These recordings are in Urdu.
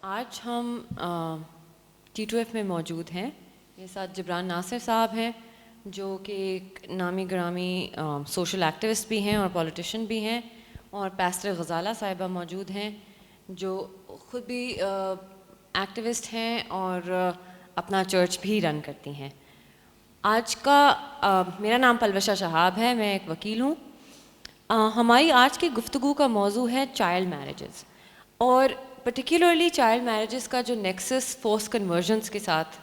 آج ہم T2F میں موجود ہیں. میرے ساتھ جبران ناصر صاحب ہیں جو کہ ایک نامی گرامی سوشل ایکٹیوسٹ بھی ہیں اور پولیٹیشین بھی ہیں, اور پیسٹر غزالہ صاحبہ موجود ہیں جو خود بھی ایکٹیوسٹ ہیں اور اپنا چرچ بھی رن کرتی ہیں. آج کا میرا نام پلوشہ شہاب ہے, میں ایک وکیل ہوں. ہماری آج کی گفتگو کا موضوع ہے چائلڈ میرجز, اور پرٹیکولرلی چائلڈ میرجز کا جو نیکسس فورس کنورژنس کے ساتھ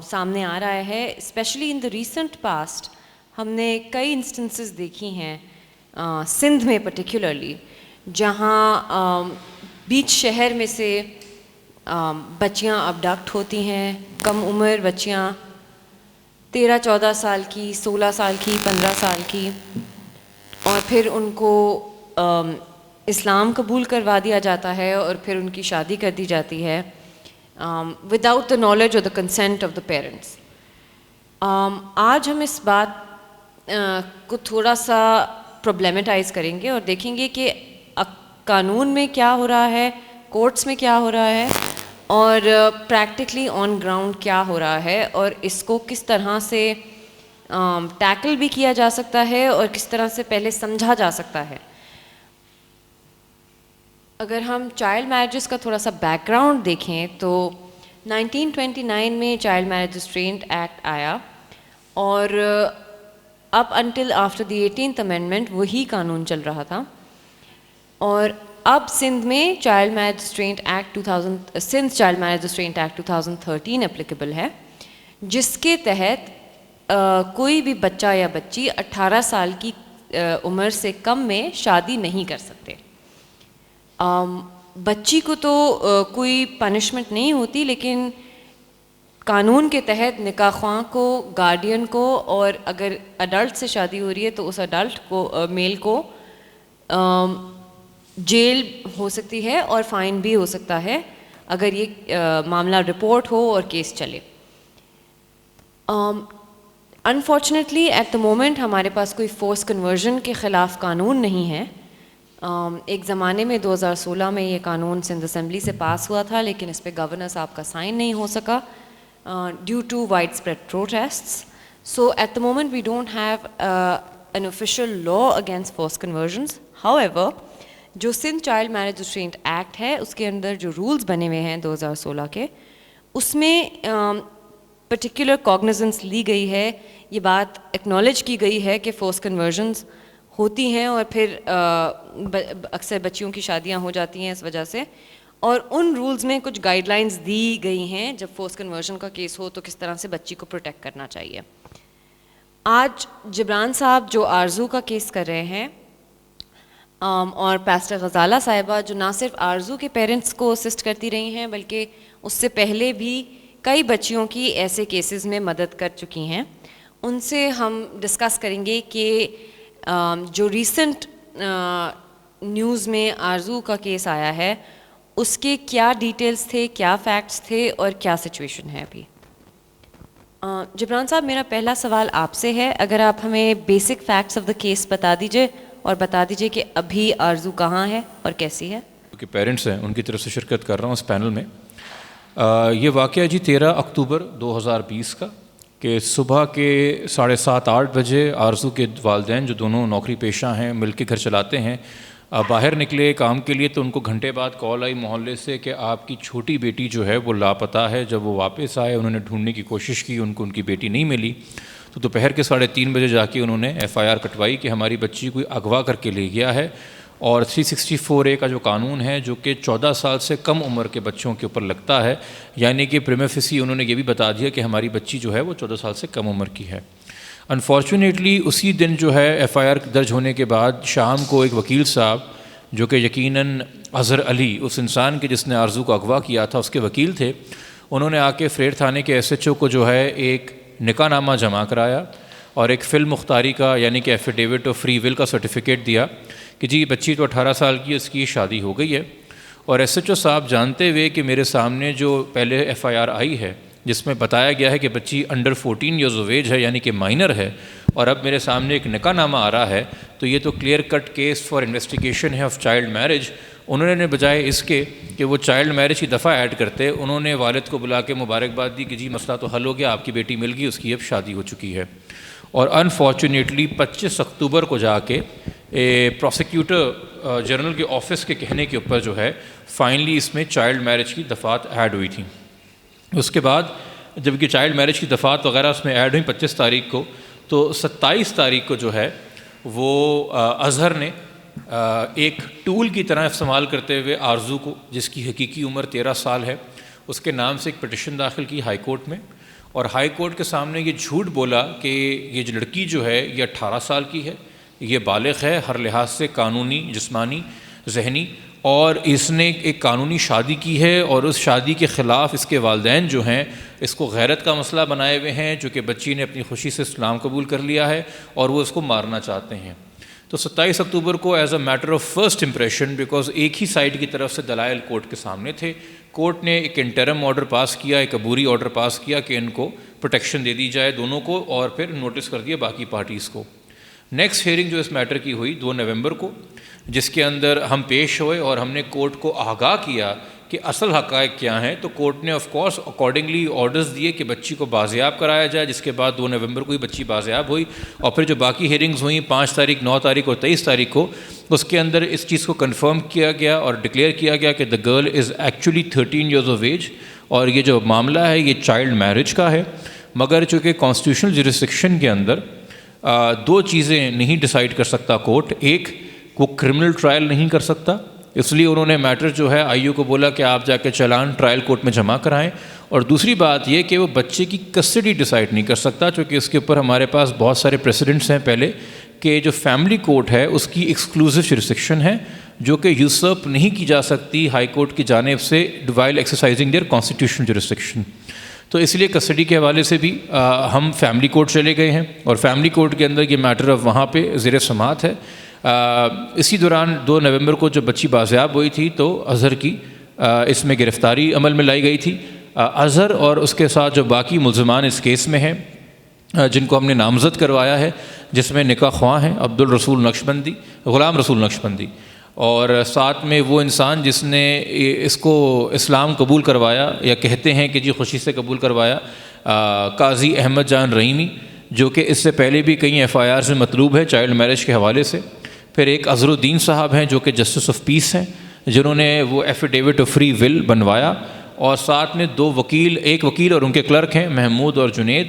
سامنے آ رہا ہے. Especially in the recent past ہم نے کئی انسٹنسز دیکھی ہیں سندھ میں پرٹیکولرلی, جہاں بیچ شہر میں سے بچیاں ابڈکٹ ہوتی ہیں, کم عمر بچیاں 13-14 سال کی, 16 سال کی, 15 سال کی, اور پھر ان کو اسلام قبول کروا دیا جاتا ہے اور پھر ان کی شادی کر دی جاتی ہے وداؤٹ دا نالج اور the consent of the parents. آج ہم اس بات کو تھوڑا سا پرابلمٹائز کریں گے اور دیکھیں گے کہ قانون میں کیا ہو رہا ہے, کورٹس میں کیا ہو رہا ہے, اور پریکٹیکلی آن گراؤنڈ کیا ہو رہا ہے, اور اس کو کس طرح سے ٹیکل بھی کیا جا سکتا ہے اور کس طرح سے پہلے سمجھا جا سکتا ہے. اگر ہم چائلڈ میرجز کا تھوڑا سا بیک گراؤنڈ دیکھیں تو 1929 میں چائلڈ میرج ریسٹرینٹ ایکٹ آیا, اور up until after the 18th amendment وہی قانون چل رہا تھا. اور اب سندھ میں child marriage restraint act Sindh child marriage restraint act 2013 applicable ہے, جس کے تحت کوئی بھی بچہ یا بچی 18 سال کی عمر سے کم میں شادی نہیں کر سکتے. بچی کو تو کوئی پنشمنٹ نہیں ہوتی, لیکن قانون کے تحت نکاح خواں کو, گارڈین کو, اور اگر اڈلٹ سے شادی ہو رہی ہے تو اس اڈلٹ کو, میل کو جیل ہو سکتی ہے اور فائن بھی ہو سکتا ہے اگر یہ معاملہ رپورٹ ہو اور کیس چلے. انفارچونیٹلی ایٹ دا مومنٹ ہمارے پاس کوئی فورس کنورژن کے خلاف قانون نہیں ہے. ایک زمانے میں 2016 میں یہ قانون سندھ اسمبلی سے پاس ہوا تھا, لیکن اس پہ گورنر صاحب کا سائن نہیں ہو سکا due to wide spread protests. So at the moment we don't have an official law against force conversions. However جو Sindh child marriage restraint act ہے اس کے اندر جو رولز بنے ہوئے ہیں 2016 کے, اس میں پرٹیکولر کاگنیزنس لی گئی ہے, یہ بات ایکنالج کی گئی ہے کہ فورس کنورژنس ہوتی ہیں اور پھر اکثر بچیوں کی شادیاں ہو جاتی ہیں اس وجہ سے, اور ان رولز میں کچھ گائیڈ لائنز دی گئی ہیں جب فورس کنورژن کا کیس ہو تو کس طرح سے بچی کو پروٹیکٹ کرنا چاہیے. آج جبران صاحب جو آرزو کا کیس کر رہے ہیں, اور پیسٹر غزالہ صاحبہ جو نہ صرف آرزو کے پیرنٹس کو اسسٹ کرتی رہی ہیں بلکہ اس سے پہلے بھی کئی بچیوں کی ایسے کیسز میں مدد کر چکی ہیں, ان سے ہم ڈسکس کریں گے کہ جو ریسنٹ نیوز میں آرزو کا کیس آیا ہے اس کے کیا ڈیٹیلز تھے, کیا فیکٹس تھے, اور کیا سچویشن ہے ابھی. جبران صاحب, میرا پہلا سوال آپ سے ہے, اگر آپ ہمیں basic facts of the case بتا دیجئے اور بتا دیجئے کہ ابھی آرزو کہاں ہے اور کیسی ہے. کہ پیرنٹس ہیں ان کی طرف سے شرکت کر رہا ہوں اس پینل میں. یہ واقعہ جی 13 اکتوبر 2020 کا کہ صبح کے 7:30-8 بجے آرزو کے والدین جو دونوں نوکری پیشہ ہیں, مل کے گھر چلاتے ہیں, باہر نکلے کام کے لیے تو ان کو گھنٹے بعد کال آئی محلے سے کہ آپ کی چھوٹی بیٹی جو ہے وہ لاپتہ ہے. جب وہ واپس آئے انہوں نے ڈھونڈنے کی کوشش کی, ان کو ان کی بیٹی نہیں ملی, تو دوپہر کے 3:30 بجے جا کے انہوں نے FIR کٹوائی کہ ہماری بچی کوئی اغوا کر کے لے گیا ہے. اور 364A کا جو قانون ہے جو کہ 14 سال سے کم عمر کے بچوں کے اوپر لگتا ہے, یعنی کہ پریما فیسی انہوں نے یہ بھی بتا دیا کہ ہماری بچی جو ہے وہ 14 سال سے کم عمر کی ہے. انفارچونیٹلی اسی دن جو ہے FIR درج ہونے کے بعد شام کو ایک وکیل صاحب جو کہ یقیناً اظہر علی, اس انسان کے جس نے آرزو کو اغوا کیا تھا, اس کے وکیل تھے, انہوں نے آ کے فریر تھانے کے SHO کو جو ہے ایک نکاح نامہ جمع کرایا اور ایک فل مختاری کا یعنی کہ ایفیڈیوٹ آف فری ول کا سرٹیفکیٹ دیا کہ جی بچی تو 18 سال کی, اس کی شادی ہو گئی ہے. اور SHO صاحب جانتے ہوئے کہ میرے سامنے جو پہلے FIR آئی ہے جس میں بتایا گیا ہے کہ بچی انڈر 14 ایئرز آف ایج ہے یعنی کہ مائنر ہے, اور اب میرے سامنے ایک نکاح نامہ آ رہا ہے, تو یہ تو clear cut case for investigation ہے آف چائلڈ میرج. انہوں نے بجائے اس کے کہ وہ چائلڈ میرج کی دفعہ ایڈ کرتے، انہوں نے والد کو بلا کے مبارکباد دی کہ جی مسئلہ تو حل ہو گیا، آپ کی بیٹی مل گئی، اس کی اب شادی ہو چکی ہے۔ اور انفارچونیٹلی 25 اکتوبر کو جا کے پروسیکیوٹر جنرل کے آفس کے کہنے کے اوپر جو ہے فائنلی اس میں چائلڈ میرج کی دفعات ایڈ ہوئی تھیں۔ اس کے بعد جب کہ چائلڈ میرج کی دفعات وغیرہ اس میں ایڈ ہوئیں 25 تاریخ کو، تو 27 تاریخ کو جو ہے وہ اظہر نے ایک ٹول کی طرح استعمال کرتے ہوئے آرزو کو، جس کی حقیقی عمر 13 سال ہے، اس کے نام سے ایک پٹیشن داخل کی ہائی کورٹ میں، اور ہائی کورٹ کے سامنے یہ جھوٹ بولا کہ یہ لڑکی جو ہے یہ 18 سال کی ہے، یہ بالغ ہے ہر لحاظ سے، قانونی، جسمانی، ذہنی، اور اس نے ایک قانونی شادی کی ہے، اور اس شادی کے خلاف اس کے والدین جو ہیں اس کو غیرت کا مسئلہ بنائے ہوئے ہیں، چونکہ بچی نے اپنی خوشی سے اسلام قبول کر لیا ہے اور وہ اس کو مارنا چاہتے ہیں۔ تو 27 اکتوبر کو as a matter of first impression, because ایک ہی سائڈ کی طرف سے دلائل کورٹ کے سامنے تھے، کورٹ نے ایک انٹرم آرڈر پاس کیا، ایک عبوری آرڈر پاس کیا کہ ان کو پروٹیکشن دے دی جائے دونوں کو، اور پھر نوٹس کر دیا باقی پارٹیز کو۔ نیکسٹ ہیئرنگ جو اس میٹر کی ہوئی 2 نومبر کو، جس کے اندر ہم پیش ہوئے اور ہم نے کورٹ کو آگاہ کیا کہ اصل حقائق کیا ہیں، تو کورٹ نے آف کورس اکارڈنگلی آرڈرز دیے کہ بچی کو بازیاب کرایا جائے، جس کے بعد 2 نومبر کو ہی بچی بازیاب ہوئی، اور پھر جو باقی ہیئرنگز ہوئیں 5 تاریخ، 9 تاریخ اور 23 تاریخ کو، اس کے اندر اس چیز کو کنفرم کیا گیا اور ڈکلیئر کیا گیا کہ the girl is actually 13 years of age, اور یہ جو معاملہ ہے یہ چائلڈ میرج کا ہے۔ مگر چونکہ کانسٹیٹیوشنل جیورسڈکشن کے اندر 2 چیزیں نہیں ڈیسائیڈ کر سکتا کورٹ، ایک وہ کرمنل ٹرائل نہیں کر سکتا، اس لیے انہوں نے میٹر جو ہے آئی او کو بولا کہ آپ جا کے چلان ٹرائل کورٹ میں جمع کرائیں، اور دوسری بات یہ کہ وہ بچے کی کسٹڈی ڈیسائیڈ نہیں کر سکتا، چونکہ اس کے اوپر ہمارے پاس بہت سارے پریسیڈنٹس ہیں پہلے کہ جو فیملی کورٹ ہے اس کی ایکسکلوسیو جیورسڈکشن ہے جو کہ یوسرپ نہیں کی جا سکتی ہائی کورٹ کی جانب سے وائل ایکسرسائزنگ دیئر کانسٹیٹیوشنل جیورسڈکشن۔ تو اس لیے کسٹڈی کے حوالے سے بھی ہم فیملی کورٹ چلے گئے ہیں، اور فیملی کورٹ کے اندر یہ میٹر اب وہاں پہ زیر سماعت ہے۔ اسی دوران 2 نومبر کو جب بچی بازیاب ہوئی تھی تو اظہر کی اس میں گرفتاری عمل میں لائی گئی تھی۔ اظہر اور اس کے ساتھ جو باقی ملزمان اس کیس میں ہیں جن کو ہم نے نامزد کروایا ہے، جس میں نکاح خواہ ہیں عبدالرسول نقشبندی، غلام رسول نقشبندی، اور ساتھ میں وہ انسان جس نے اس کو اسلام قبول کروایا، یا کہتے ہیں کہ جی خوشی سے قبول کروایا، قاضی احمد جان رحیمی، جو کہ اس سے پہلے بھی کئی ایف آئی آر سے مطلوب ہے چائلڈ میرج کے حوالے سے۔ پھر ایک اظہر الدین صاحب ہیں جو کہ جسٹس آف پیس ہیں، جنہوں نے وہ ایفیڈیوٹ آف فری ول بنوایا، اور ساتھ میں 2 وکیل، ایک وکیل اور ان کے کلرک ہیں محمود اور جنید،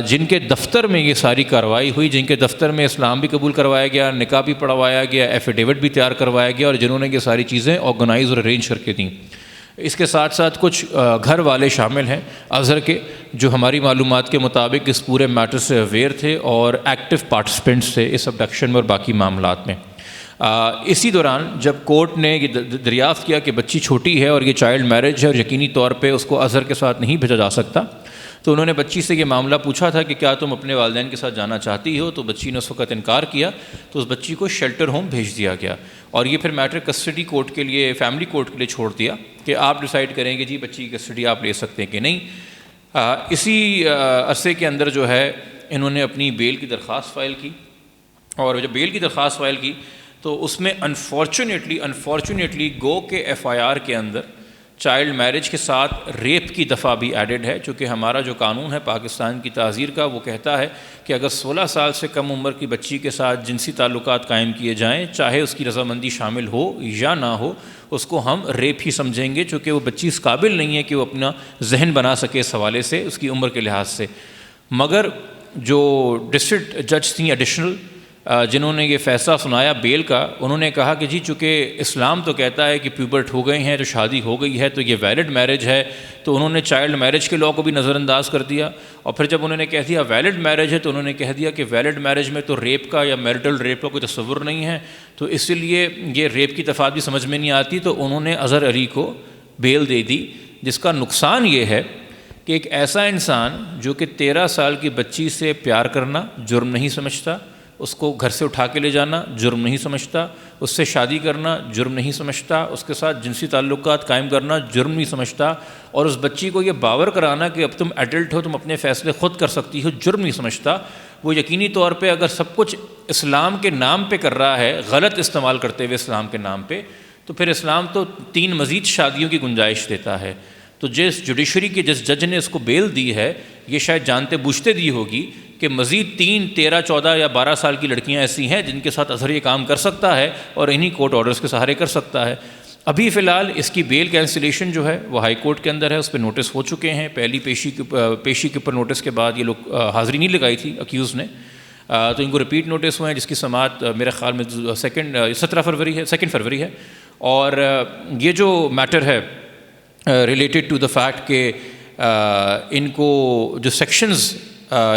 جن کے دفتر میں یہ ساری کارروائی ہوئی، جن کے دفتر میں اسلام بھی قبول کروایا گیا، نکاح بھی پڑھوایا گیا، ایفیڈیوٹ بھی تیار کروایا گیا، اور جنہوں نے یہ ساری چیزیں آرگنائز اور ارینج کر کے دیں۔ اس کے ساتھ ساتھ کچھ گھر والے شامل ہیں اظہر کے، جو ہماری معلومات کے مطابق اس پورے میٹر سے اویئر تھے اور ایکٹیو پارٹیسپینٹس تھے اس ابڈکشن میں اور باقی معاملات میں۔ اسی دوران جب کورٹ نے یہ دریافت کیا کہ بچی چھوٹی ہے اور یہ چائلڈ میرج ہے اور یقینی طور پہ اس کو اظہر کے ساتھ نہیں بھیجا جا سکتا، تو انہوں نے بچی سے یہ معاملہ پوچھا تھا کہ کیا تم اپنے والدین کے ساتھ جانا چاہتی ہو، تو بچی نے اس وقت انکار کیا، تو اس بچی کو شیلٹر ہوم بھیج دیا گیا، اور یہ پھر میٹر کسٹڈی کورٹ کے لیے، فیملی کورٹ کے لیے چھوڑ دیا کہ آپ ڈیسائیڈ کریں گے جی بچی کی کسٹڈی آپ لے سکتے ہیں کہ نہیں۔ اسی عرصے کے اندر جو ہے انہوں نے اپنی بیل کی درخواست فائل کی، اور جب بیل کی درخواست فائل کی تو اس میں انفارچونیٹلی گو کے ایف آئی آر کے اندر چائلڈ میرج کے ساتھ ریپ کی دفعہ بھی ایڈڈ ہے، چونکہ ہمارا جو قانون ہے پاکستان کی تعزیر کا وہ کہتا ہے کہ اگر 16 سال سے کم عمر کی بچی کے ساتھ جنسی تعلقات قائم کیے جائیں، چاہے اس کی رضامندی شامل ہو یا نہ ہو، اس کو ہم ریپ ہی سمجھیں گے، چونکہ وہ بچی اس قابل نہیں ہے کہ وہ اپنا ذہن بنا سکے اس حوالے سے اس کی عمر کے لحاظ سے۔ مگر جو ڈسٹرکٹ جج تھیں ایڈیشنل، جنہوں نے یہ فیصلہ سنایا بیل کا، انہوں نے کہا کہ جی چونکہ اسلام تو کہتا ہے کہ پیوبرٹ ہو گئے ہیں تو شادی ہو گئی ہے تو یہ ویلڈ میرج ہے، تو انہوں نے چائلڈ میرج کے لاء کو بھی نظر انداز کر دیا، اور پھر جب انہوں نے کہہ دیا ویلڈ میرج ہے تو انہوں نے کہہ دیا کہ ویلڈ میرج میں تو ریپ کا یا میرٹل ریپ کا کوئی تصور نہیں ہے، تو اس لیے یہ ریپ کی دفعات بھی سمجھ میں نہیں آتی، تو انہوں نے اظہر علی کو بیل دے دی، جس کا نقصان یہ ہے کہ ایک ایسا انسان جو کہ 13 سال کی بچی سے پیار کرنا جرم نہیں سمجھتا، اس کو گھر سے اٹھا کے لے جانا جرم نہیں سمجھتا، اس سے شادی کرنا جرم نہیں سمجھتا، اس کے ساتھ جنسی تعلقات قائم کرنا جرم نہیں سمجھتا، اور اس بچی کو یہ باور کرانا کہ اب تم ایڈلٹ ہو، تم اپنے فیصلے خود کر سکتی ہو، جرم نہیں سمجھتا، وہ یقینی طور پہ اگر سب کچھ اسلام کے نام پہ کر رہا ہے، غلط استعمال کرتے ہوئے اسلام کے نام پہ، تو پھر اسلام تو 3 مزید شادیوں کی گنجائش دیتا ہے. تو جس جوڈیشری کے جس جج نے اس کو بیل دی ہے یہ شاید جانتے بوجھتے دی ہوگی کہ مزید 3, 13, 14 یا 12 سال کی لڑکیاں ایسی ہیں جن کے ساتھ اظہر یہ کام کر سکتا ہے اور انہی کورٹ آرڈرز کے سہارے کر سکتا ہے. ابھی فی الحال اس کی بیل کینسلیشن جو ہے وہ ہائی کورٹ کے اندر ہے, اس پہ نوٹس ہو چکے ہیں. پہلی پیشی کے اوپر نوٹس کے بعد یہ لوگ حاضری نہیں لگائی تھی اکیوز نے, تو ان کو ریپیٹ نوٹس ہوئے ہیں جس کی سماعت میرے خیال میں 17 فروری ہے, 2 فروری ہے. اور یہ جو میٹر ہے ریلیٹڈ ٹو دا فیکٹ کہ ان کو جو سیکشنز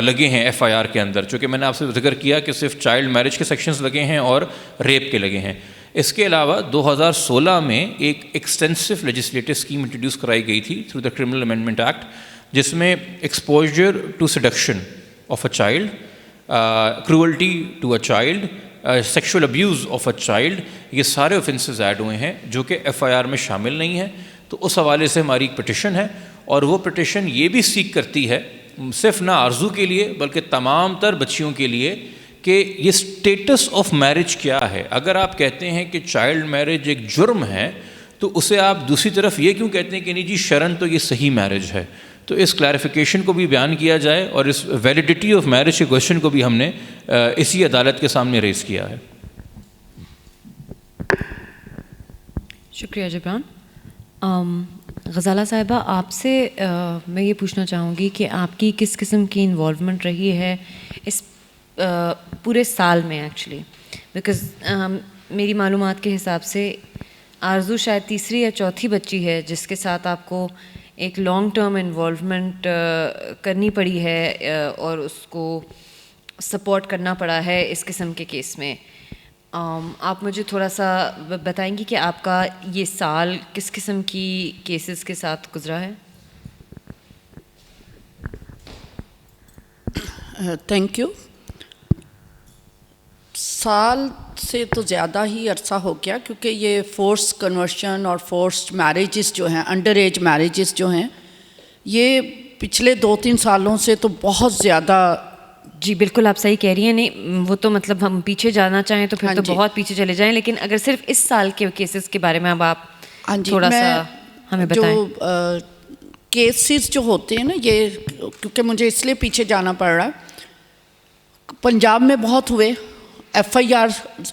لگے ہیں ایف آئی آر کے اندر, چونکہ میں نے آپ سے ذکر کیا کہ صرف چائلڈ میرج کے سیکشنز لگے ہیں اور ریپ کے لگے ہیں. اس کے علاوہ 2016 میں ایک ایکسٹینسو لیجسلیٹو اسکیم انٹروڈیوس کرائی گئی تھی through the criminal amendment act, جس میں exposure to seduction of a child, cruelty to a child, sexual abuse of a child, یہ سارے اوفینسز ایڈ ہوئے ہیں جو کہ ایف آئی آر میں شامل نہیں ہیں. تو اس حوالے سے ہماری ایک پٹیشن ہے, اور وہ پٹیشن یہ بھی سیک کرتی ہے صرف نہ آرزو کے لیے بلکہ تمام تر بچیوں کے لیے کہ یہ اسٹیٹس آف میرج کیا ہے. اگر آپ کہتے ہیں کہ چائلڈ میرج ایک جرم ہے تو اسے آپ دوسری طرف یہ کیوں کہتے ہیں کہ نہیں جی شرن تو یہ صحیح میرج ہے. تو اس کلیریفیکیشن کو بھی بیان کیا جائے اور اس ویلیڈیٹی آف میرج کے کوشچن کو بھی ہم نے اسی عدالت کے سامنے ریز کیا ہے. شکریہ جبران. غزالہ صاحبہ, آپ سے میں یہ پوچھنا چاہوں گی کہ آپ کی کس قسم کی انوالومنٹ رہی ہے اس پورے سال میں ایکچولی, بیکاز میری معلومات کے حساب سے آرزو شاید تیسری یا چوتھی بچی ہے جس کے ساتھ آپ کو ایک لانگ ٹرم انوالومنٹ کرنی پڑی ہے اور اس کو سپورٹ کرنا پڑا ہے اس قسم کے کیس میں. آپ مجھے تھوڑا سا بتائیں گی کہ آپ کا یہ سال کس قسم کی کیسز کے ساتھ گزرا ہے؟ Thank you. سال سے تو زیادہ ہی عرصہ ہو گیا, کیونکہ یہ فورس کنورشن اور فورسڈ میریجز جو ہیں, انڈر ایج میریجز جو ہیں, یہ پچھلے 2-3 سالوں سے تو بہت زیادہ. جی بالکل آپ صحیح کہہ رہی ہیں. نہیں وہ تو مطلب ہم پیچھے جانا چاہیں تو پھر تو بہت پیچھے چلے جائیں, لیکن اگر صرف اس سال کے کیسز کے بارے میں اب آپ تھوڑا سا ہمیں بتائیں. جو کیسز جو ہوتے ہیں نا, یہ کیونکہ مجھے اس لیے پیچھے جانا پڑ رہا ہے, پنجاب میں بہت ہوئے. ایف آئی آر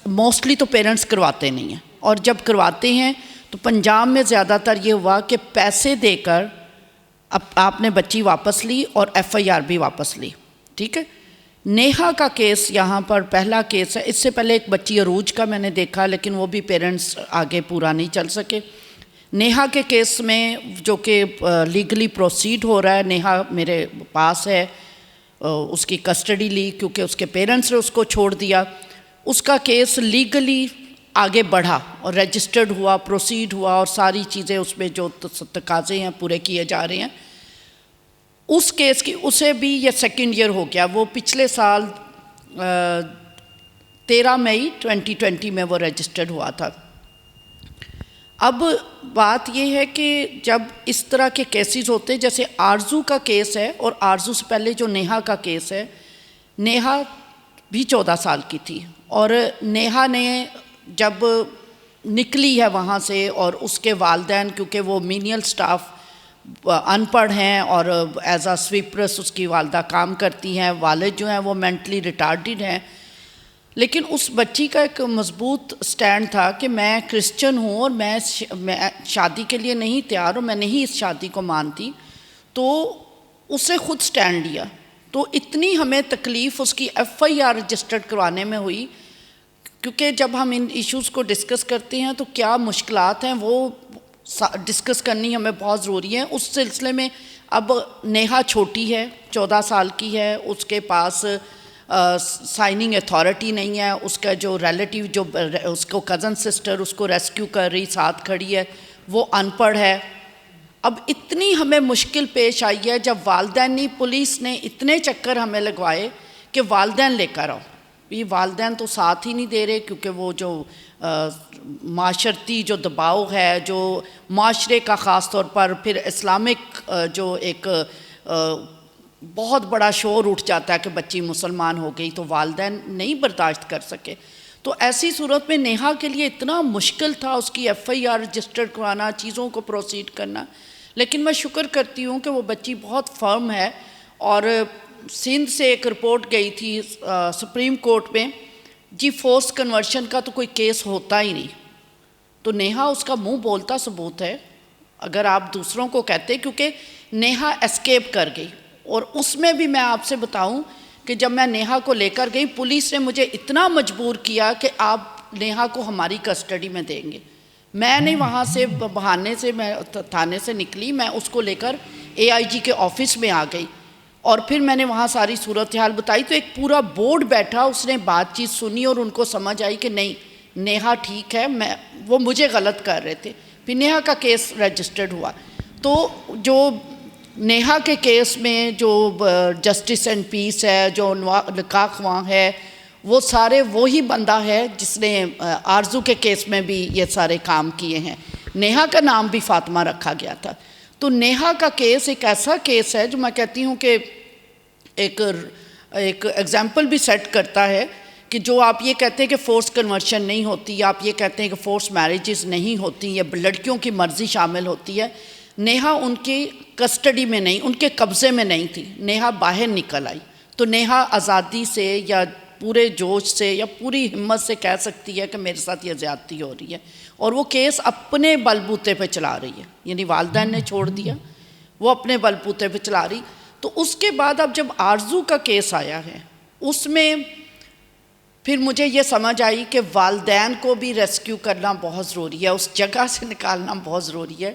موسٹلی تو پیرنٹس کرواتے نہیں ہیں, اور جب کرواتے ہیں تو پنجاب میں زیادہ تر یہ ہوا کہ پیسے دے کر آپ نے بچی واپس لی اور ایف آئی آر بھی واپس لی. ٹھیک ہے. نیہا کا کیس یہاں پر پہلا کیس ہے. اس سے پہلے ایک بچی عروج کا میں نے دیکھا, لیکن وہ بھی پیرنٹس آگے پورا نہیں چل سکے. نیہا کے کیس میں جو کہ لیگلی پروسیڈ ہو رہا ہے, نیہا میرے پاس ہے, اس کی کسٹڈی لی کیونکہ اس کے پیرنٹس نے اس کو چھوڑ دیا. اس کا کیس لیگلی آگے بڑھا اور رجسٹرڈ ہوا, پروسیڈ ہوا, اور ساری چیزیں اس میں جو تقاضے ہیں پورے کیے جا رہے ہیں. اس کیس کی اسے بھی یہ 2nd ایئر ہو گیا. وہ پچھلے سال 13 مئی 2020 میں وہ رجسٹرڈ ہوا تھا. اب بات یہ ہے کہ جب اس طرح کے کیسز ہوتے, جیسے آرزو کا کیس ہے, اور آرزو سے پہلے جو نیہا کا کیس ہے, نیہا بھی 14 سال کی تھی, اور نیہا نے جب نکلی ہے وہاں سے, اور اس کے والدین کیونکہ وہ مینیل سٹاف ان پڑھ ہیں اور ایز اے سویپرس اس کی والدہ کام کرتی ہیں, والد جو ہیں وہ مینٹلی ریٹارڈڈ ہیں, لیکن اس بچی کا ایک مضبوط سٹینڈ تھا کہ میں کرسچن ہوں اور میں شادی کے لیے نہیں تیار ہوں, میں نہیں اس شادی کو مانتی. تو اسے خود سٹینڈ لیا. تو اتنی ہمیں تکلیف اس کی ایف آئی آر رجسٹرڈ کروانے میں ہوئی, کیونکہ جب ہم ان ایشوز کو ڈسکس کرتے ہیں تو کیا مشکلات ہیں وہ ڈسکس کرنی ہمیں بہت ضروری ہے. اس سلسلے میں اب نیہا چھوٹی ہے, 14 سال کی ہے, اس کے پاس سائننگ اتھارٹی نہیں ہے. اس کا جو ریلیٹیو جو اس کو کزن سسٹر اس کو ریسکیو کر رہی ساتھ کھڑی ہے, وہ ان پڑھ ہے. اب اتنی ہمیں مشکل پیش آئی ہے جب والدین پولیس نے اتنے چکر ہمیں لگوائے کہ والدین لے کر آؤ. یہ والدین تو ساتھ ہی نہیں دے رہے, کیونکہ وہ جو معاشرتی جو دباؤ ہے, جو معاشرے کا خاص طور پر پھر اسلامک جو ایک بہت بڑا شور اٹھ جاتا ہے کہ بچی مسلمان ہو گئی, تو والدین نہیں برداشت کر سکے. تو ایسی صورت میں نیہا کے لیے اتنا مشکل تھا اس کی FIR رجسٹر کرانا, چیزوں کو پروسیڈ کرنا. لیکن میں شکر کرتی ہوں کہ وہ بچی بہت فرم ہے, اور سندھ سے ایک رپورٹ گئی تھی سپریم کورٹ میں, جی فورس کنورشن کا تو کوئی کیس ہوتا ہی نہیں. تو نیہا اس کا منہ بولتا ثبوت ہے اگر آپ دوسروں کو کہتے, کیونکہ نیہا اسکیپ کر گئی. اور اس میں بھی میں آپ سے بتاؤں کہ جب میں نیہا کو لے کر گئی, پولیس نے مجھے اتنا مجبور کیا کہ آپ نیہا کو ہماری کسٹڈی میں دیں گے. میں نے وہاں سے بہانے سے, میں تھانے سے نکلی, میں اس کو لے کر AIG کے آفس میں آ گئی, اور پھر میں نے وہاں ساری صورتحال بتائی. تو ایک پورا بورڈ بیٹھا, اس نے بات چیت سنی اور ان کو سمجھ آئی کہ نہیں نیہا ٹھیک ہے, وہ مجھے غلط کر رہے تھے. پھر نیہا کا کیس رجسٹرڈ ہوا. تو جو نیہا کے کیس میں جو جسٹس اینڈ پیس ہے, جو لقا خواں ہے, وہ سارے وہی بندہ ہے جس نے آرزو کے کیس میں بھی یہ سارے کام کیے ہیں. نیہا کا نام بھی فاطمہ رکھا گیا تھا. تو نیہا کا کیس ایک ایسا کیس ہے جو میں کہتی ہوں کہ ایک ایگزامپل بھی سیٹ کرتا ہے کہ جو آپ یہ کہتے ہیں کہ فورس کنورشن نہیں ہوتی, آپ یہ کہتے ہیں کہ فورس میرجز نہیں ہوتی, یا لڑکیوں کی مرضی شامل ہوتی ہے, نیہا ان کی کسٹڈی میں نہیں, ان کے قبضے میں نہیں تھی. نیہا باہر نکل آئی. تو نیہا آزادی سے یا پورے جوش سے یا پوری ہمت سے کہہ سکتی ہے کہ میرے ساتھ یہ زیادتی ہو رہی ہے, اور وہ کیس اپنے بل بوتے پہ چلا رہی ہے. یعنی والدین نے چھوڑ دیا, وہ اپنے بل بوتے پہ چلا رہی. تو اس کے بعد اب جب آرزو کا کیس آیا ہے, اس میں پھر مجھے یہ سمجھ آئی کہ والدین کو بھی ریسکیو کرنا بہت ضروری ہے, اس جگہ سے نکالنا بہت ضروری ہے,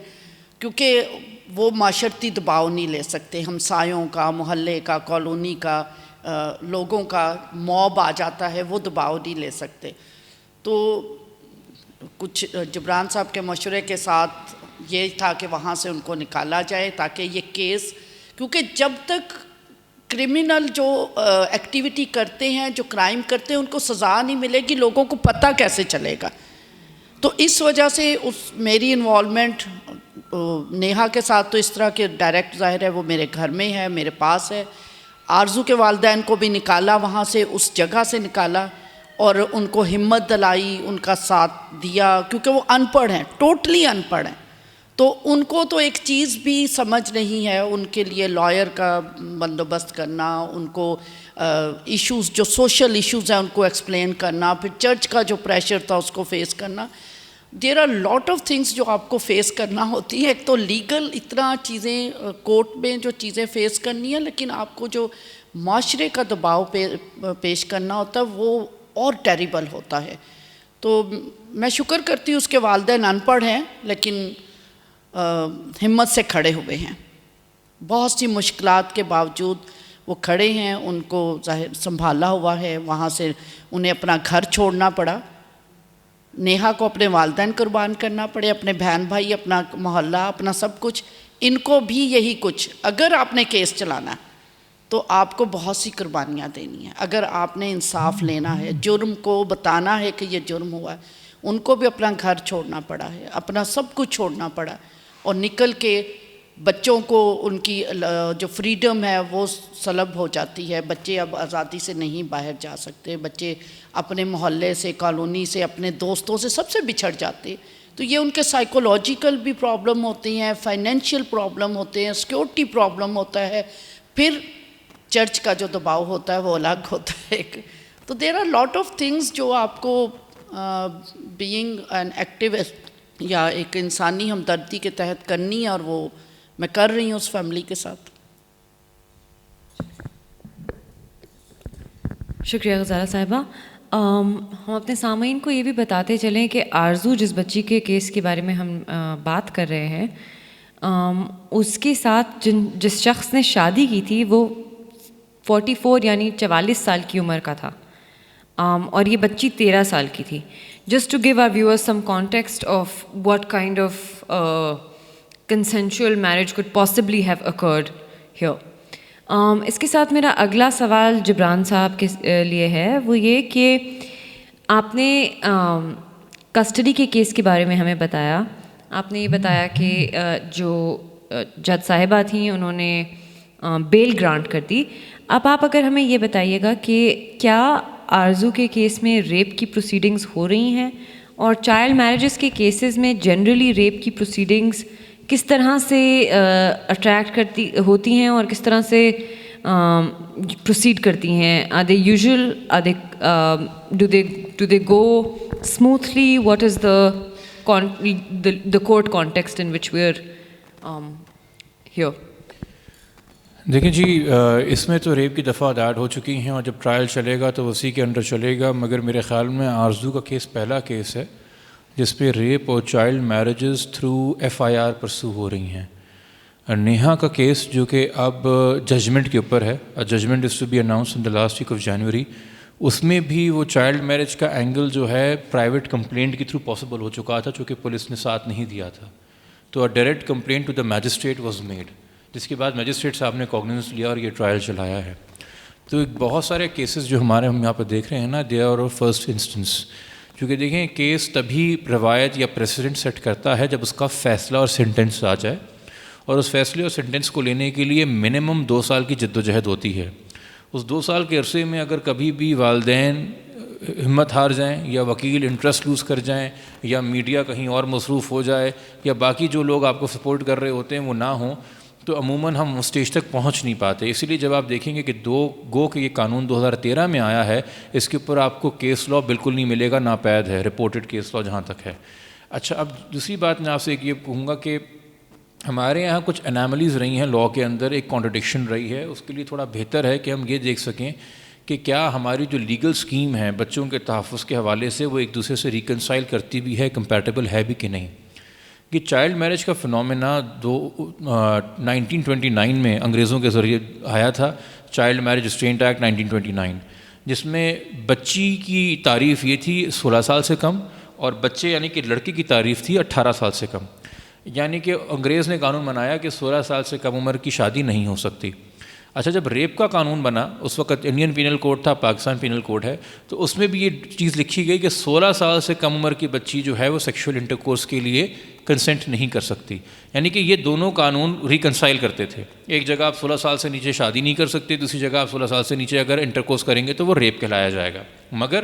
کیونکہ وہ معاشرتی دباؤ نہیں لے سکتے. ہمسایوں کا, محلے کا, کالونی کا, لوگوں کا موب آ جاتا ہے, وہ دباؤ نہیں لے سکتے. تو کچھ جبران صاحب کے مشورے کے ساتھ یہ تھا کہ وہاں سے ان کو نکالا جائے, تاکہ یہ کیس, کیونکہ جب تک کرمنل جو ایکٹیویٹی کرتے ہیں, جو کرائم کرتے ہیں, ان کو سزا نہیں ملے گی, لوگوں کو پتہ کیسے چلے گا. تو اس وجہ سے میری انوالومنٹ نیہا کے ساتھ تو اس طرح کے ڈائریکٹ ظاہر ہے وہ میرے گھر میں ہے, میرے پاس ہے. آرزو کے والدین کو بھی نکالا وہاں سے, اس جگہ سے نکالا, اور ان کو ہمت دلائی, ان کا ساتھ دیا, کیونکہ وہ ان پڑھ ہیں, ٹوٹلی ان پڑھ ہیں. تو ان کو تو ایک چیز بھی سمجھ نہیں ہے, ان کے لیے لائر کا بندوبست کرنا, ان کو ایشوز جو سوشل ایشوز ہیں ان کو ایکسپلین کرنا, پھر چرچ کا جو پریشر تھا اس کو فیس کرنا. There are lot of things جو آپ کو فیس کرنا ہوتی ہے. ایک تو لیگل اتنا چیزیں, کورٹ میں جو چیزیں فیس کرنی ہیں, لیکن آپ کو جو معاشرے کا دباؤ پیش کرنا ہوتا ہے وہ اور ٹیریبل ہوتا ہے. تو میں شکر کرتی ہوں اس کے والدین ان پڑھ ہیں, لیکن ہمت سے کھڑے ہوئے ہیں. بہت سی مشکلات کے باوجود وہ کھڑے ہیں, ان کو ظاہر سنبھالا ہوا ہے. وہاں سے انہیں اپنا گھر چھوڑنا پڑا, نیہا کو اپنے والدین قربان کرنا پڑے, اپنے بہن بھائی, اپنا محلہ, اپنا سب کچھ. ان کو بھی یہی کچھ, اگر آپ نے کیس چلانا ہے تو آپ کو بہت سی قربانیاں دینی ہیں. اگر آپ نے انصاف لینا ہے, جرم کو بتانا ہے کہ یہ جرم ہوا ہے, ان کو بھی اپنا گھر چھوڑنا پڑا ہے, اپنا سب کچھ چھوڑنا پڑا, اور نکل کے بچوں کو ان کی جو فریڈم ہے وہ سلب ہو جاتی ہے. بچے اب آزادی سے نہیں باہر جا سکتے, بچے اپنے محلے سے, کالونی سے, اپنے دوستوں سے, سب سے بچھڑ جاتے. تو یہ ان کے سائیکولوجیکل بھی پرابلم ہوتی ہیں, فائنینشیل پرابلم ہوتے ہیں, سیکیورٹی پرابلم ہوتا ہے, پھر چرچ کا جو دباؤ ہوتا ہے وہ الگ ہوتا ہے. تو there are lot of things جو آپ کو بینگ این ایکٹیوسٹ یا ایک انسانی ہمدردی کے تحت کرنی ہے, اور وہ میں کر رہی ہوں اس فیملی کے ساتھ. شکریہ غزالہ صاحبہ. ہم اپنے سامعین کو یہ بھی بتاتے چلیں کہ آرزو جس بچی کے کیس کے بارے میں ہم بات کر رہے ہیں, اس کے ساتھ جس شخص نے شادی کی تھی وہ 44 یعنی 44 سال کی عمر کا تھا, اور یہ بچی 13 سال کی تھی. Just to give our viewers some context of what kind of consensual marriage could possibly have occurred here. اس کے ساتھ میرا اگلا سوال جبران صاحب کے لیے ہے, وہ یہ کہ آپ نے کسٹڈی کے کیس کے بارے میں ہمیں بتایا. آپ نے یہ بتایا کہ جو جج صاحبہ تھیں انہوں نے بیل گرانٹ کر دی. اب آپ اگر ہمیں یہ بتائیے گا کہ کیا آرزو کے کیس میں ریپ کی پروسیڈنگز ہو رہی ہیں، اور چائلڈ میرجز کے کیسز میں جنرلی ریپ کی پروسیڈنگز کس طرح سے اٹریکٹ ہوتی ہیں اور کس طرح سے پروسیڈ کرتی ہیں؟ Are they usual, are they do they go smoothly? What is the court context in which we're here? دیکھیں جی، اس میں تو ریپ کی دفعات ایڈ ہو چکی ہیں اور جب ٹرائل چلے گا تو اسی کے انڈر چلے گا، مگر میرے خیال میں آرزو کا کیس پہلا کیس ہے جس پہ ریپ اور چائلڈ میرجز تھرو FIR پرسو ہو رہی ہیں۔ نیہا کا کیس جو کہ اب ججمنٹ کے اوپر ہے، judgement is to be announce in the last week of January, اس میں بھی وہ چائلڈ میرج کا اینگل جو ہے پرائیویٹ کمپلینٹ کے تھرو پاسبل ہو چکا تھا، چونکہ پولیس نے ساتھ نہیں دیا تھا، تو direct complaint to the magistrate was made, جس کے بعد میجسٹریٹ صاحب نے کوگنیزنس لیا اور یہ ٹرائل چلایا ہے۔ تو بہت سارے کیسز جو ہم یہاں پہ دیکھ رہے ہیں نا، دے آر فرسٹ انسٹنس، کیونکہ دیکھیں کیس تبھی روایت یا پریسیڈنٹ سیٹ کرتا ہے جب اس کا فیصلہ اور سینٹنس آ جائے، اور اس فیصلے اور سینٹنس کو لینے کے لیے منیمم 2 سال کی جد و جہد ہوتی ہے۔ اس 2 سال کے عرصے میں اگر کبھی بھی والدین ہمت ہار جائیں یا وکیل انٹرسٹ لوز کر جائیں یا میڈیا کہیں اور مصروف ہو جائے یا باقی جو لوگ آپ کو سپورٹ کر رہے ہوتے ہیں وہ نہ ہوں، تو عموماً ہم اس اسٹیج تک پہنچ نہیں پاتے۔ اسی لیے جب آپ دیکھیں گے کہ کہ یہ قانون 2013 میں آیا ہے، اس کے اوپر آپ کو کیس لاء بالکل نہیں ملے گا، ناپید ہے رپورٹڈ کیس لاء جہاں تک ہے۔ اچھا، اب دوسری بات میں آپ سے یہ کہوں گا کہ ہمارے یہاں کچھ انیملیز رہی ہیں لاء کے اندر، ایک کانٹرڈکشن رہی ہے، اس کے لیے تھوڑا بہتر ہے کہ ہم یہ دیکھ سکیں کہ کیا ہماری جو لیگل سکیم ہے بچوں کے تحفظ کے حوالے سے وہ ایک دوسرے سے ریکنسائل کرتی بھی ہے، کمپیٹیبل ہے بھی کہ نہیں۔ کہ چائلڈ میرج کا فنومینا 1929 میں انگریزوں کے ذریعے آیا تھا، چائلڈ میرج ریسٹرینٹ ایکٹ 1929، جس میں بچی کی تعریف یہ تھی 16 سال سے کم، اور بچے یعنی کہ لڑکی کی تعریف تھی 18 سال سے کم، یعنی کہ انگریز نے قانون بنایا کہ 16 سال سے کم عمر کی شادی نہیں ہو سکتی۔ اچھا، جب ریپ کا قانون بنا، اس وقت انڈین پینل کوڈ تھا، پاکستان پینل کوڈ ہے، تو اس میں بھی یہ چیز لکھی گئی کہ 16 سال سے کم عمر کی بچی جو ہے وہ سیکشول انٹرکورس کے لیے کنسنٹ نہیں کر سکتی، یعنی کہ یہ دونوں قانون ریکنسائل کرتے تھے۔ ایک جگہ آپ 16 سال سے نیچے شادی نہیں کر سکتے، دوسری جگہ آپ 16 سال سے نیچے اگر انٹرکورس کریں گے تو وہ ریپ کہلایا جائے گا۔ مگر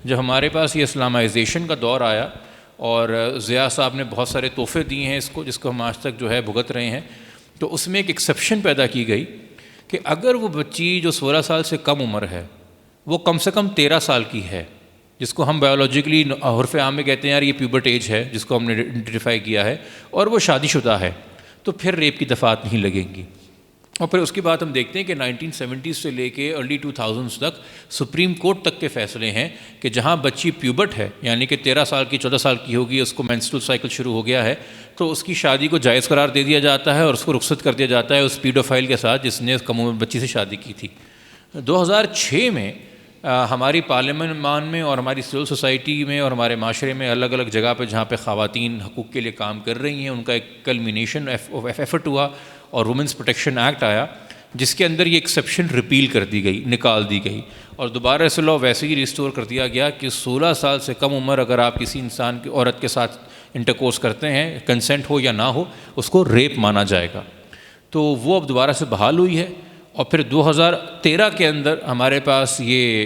جب ہمارے پاس یہ اسلامائزیشن کا دور آیا اور ضیاء صاحب نے بہت سارے تحفے دیے ہیں اس کو، جس کو ہم آج تک جو ہے بھگت رہے ہیں، تو اس میں ایک ایکسیپشن پیدا کی گئی کہ اگر وہ بچی جو 16 سال سے کم عمر ہے وہ کم سے کم 13 سال کی ہے، جس کو ہم بایولوجیکلی عرف عام میں کہتے ہیں یار یہ پیوبرٹ ایج ہے جس کو ہم نے آئیڈینٹیفائی کیا ہے، اور وہ شادی شدہ ہے، تو پھر ریپ کی دفعات نہیں لگیں گی۔ اور پھر اس کے بعد ہم دیکھتے ہیں کہ 1970s سے لے کے ارلی 2000s تک سپریم کورٹ تک کے فیصلے ہیں کہ جہاں بچی پیوبرٹ ہے، یعنی کہ 13 سال کی 14 سال کی ہوگی، اس کو مینسٹرل سائیکل شروع ہو گیا ہے، تو اس کی شادی کو جائز قرار دے دیا جاتا ہے اور اس کو رخصت کر دیا جاتا ہے اس پیڈوفائل کے ساتھ جس نے کم عمر بچی سے شادی کی تھی۔ 2006 میں ہماری پارلیمان میں اور ہماری سول سوسائٹی میں اور ہمارے معاشرے میں الگ الگ جگہ پہ جہاں پہ خواتین حقوق کے لیے کام کر رہی ہیں، ان کا ایک کلمینیشن ایفرٹ ہوا اور وومنس پروٹیکشن ایکٹ آیا، جس کے اندر یہ ایکسیپشن ریپیل کر دی گئی، نکال دی گئی، اور دوبارہ سے لاء ویسے ہی ریسٹور کر دیا گیا کہ 16 سال سے کم عمر اگر آپ کسی انسان کی عورت کے ساتھ انٹرکورس کرتے ہیں، کنسنٹ ہو یا نہ ہو، اس کو ریپ مانا جائے گا۔ تو وہ اب دوبارہ سے بحال ہوئی ہے، اور پھر 2013 کے اندر ہمارے پاس یہ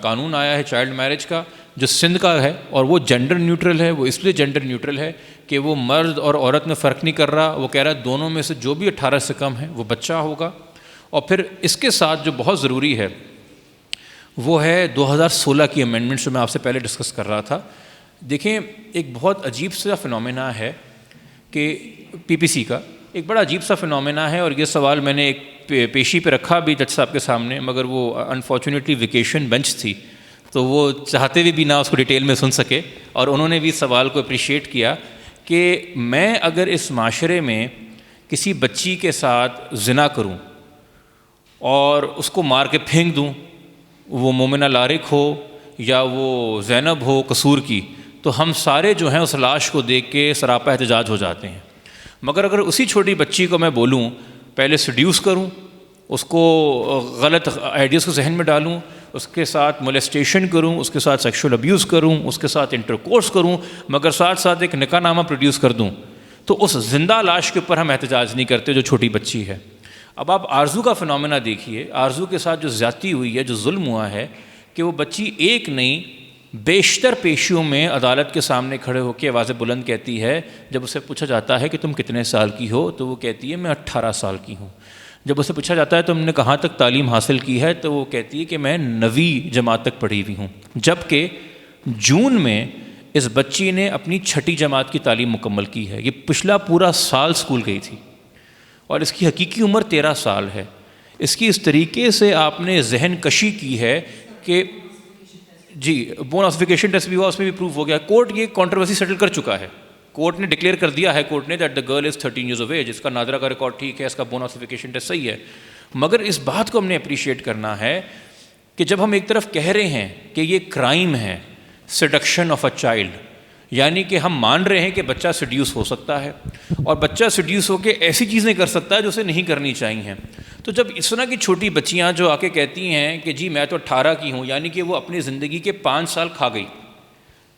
قانون آیا ہے چائلڈ میرج کا، جو سندھ کا ہے، اور وہ جینڈر نیوٹرل ہے۔ وہ اس لیے جینڈر نیوٹرل ہے کہ وہ مرد اور عورت میں فرق نہیں کر رہا، وہ کہہ رہا ہے دونوں میں سے جو بھی 18 سے کم ہے وہ بچہ ہوگا۔ اور پھر اس کے ساتھ جو بہت ضروری ہے وہ ہے 2016 کی امینڈمنٹ جو میں آپ سے پہلے ڈسکس کر رہا تھا۔ دیکھیں، ایک بہت عجیب سا فنومینا ہے کہ PPC کا ایک بڑا عجیب سا فنومینا ہے، اور یہ سوال میں نے ایک پیشی پہ رکھا بھی جج صاحب کے سامنے، مگر وہ انفارچونیٹلی ویکیشن بینچ تھی تو وہ چاہتے ہوئے بھی نہ اس کو ڈیٹیل میں سن سکے، اور انہوں نے بھی اس سوال کو اپریشیٹ کیا کہ میں اگر اس معاشرے میں کسی بچی کے ساتھ زنا کروں اور اس کو مار کے پھینک دوں، وہ مومنہ لارق ہو یا وہ زینب ہو قصور کی، تو ہم سارے جو ہیں اس لاش کو دیکھ کے سراپا احتجاج ہو جاتے ہیں۔ مگر اگر اسی چھوٹی بچی کو میں بولوں، پہلے سیڈیوس کروں، اس کو غلط آئیڈیاز کو ذہن میں ڈالوں، اس کے ساتھ مولیسٹیشن کروں، اس کے ساتھ سیکشول ابیوز کروں، اس کے ساتھ انٹرکورس کروں، مگر ساتھ ساتھ ایک نکاح نامہ پروڈیوس کر دوں، تو اس زندہ لاش کے اوپر ہم احتجاج نہیں کرتے جو چھوٹی بچی ہے۔ اب آپ آرزو کا فنومینا دیکھیے، آرزو کے ساتھ جو زیادتی ہوئی ہے، جو ظلم ہوا ہے، کہ وہ بچی ایک نہیں بیشتر پیشیوں میں عدالت کے سامنے کھڑے ہو کے آوازیں بلند کہتی ہے. جب اسے پوچھا جاتا ہے کہ تم کتنے سال کی ہو تو وہ کہتی ہے میں 18 سال کی ہوں. جب اسے پوچھا جاتا ہے تم نے کہاں تک تعلیم حاصل کی ہے تو وہ کہتی ہے کہ میں 9ویں جماعت تک پڑھی ہوئی ہوں. جبکہ جون میں اس بچی نے اپنی 6ٹھی جماعت کی تعلیم مکمل کی ہے. یہ پچھلا پورا سال اسکول گئی تھی اور اس کی حقیقی عمر 13 سال ہے. اس کی اس طریقے سے آپ نے ذہن کشی کی ہے کہ جی بون آسیفیکیشن ٹیسٹ بھی ہوا, اس میں بھی پروف ہو گیا. کورٹ یہ کنٹروورسی سیٹل کر چکا ہے. کورٹ نے ڈکلیئر کر دیا ہے کورٹ نے that the girl is 13 years of age. اس کا نادرہ کا ریکارڈ ٹھیک ہے, اس کا بون آسیفیکیشن ٹیسٹ صحیح ہے. مگر اس بات کو ہم نے اپریشیٹ کرنا ہے کہ جب ہم ایک طرف کہہ رہے ہیں کہ یہ کرائم ہے سیڈکشن آف اے چائلڈ, یعنی کہ ہم مان رہے ہیں کہ بچہ سیڈیوس ہو سکتا ہے اور بچہ سیڈیوس ہو کے ایسی چیزیں کر سکتا ہے جو اسے نہیں کرنی چاہیے. تو جب اس طرح کی چھوٹی بچیاں جو آ کے کہتی ہیں کہ جی میں تو 18 کی ہوں, یعنی کہ وہ اپنی زندگی کے 5 سال کھا گئی,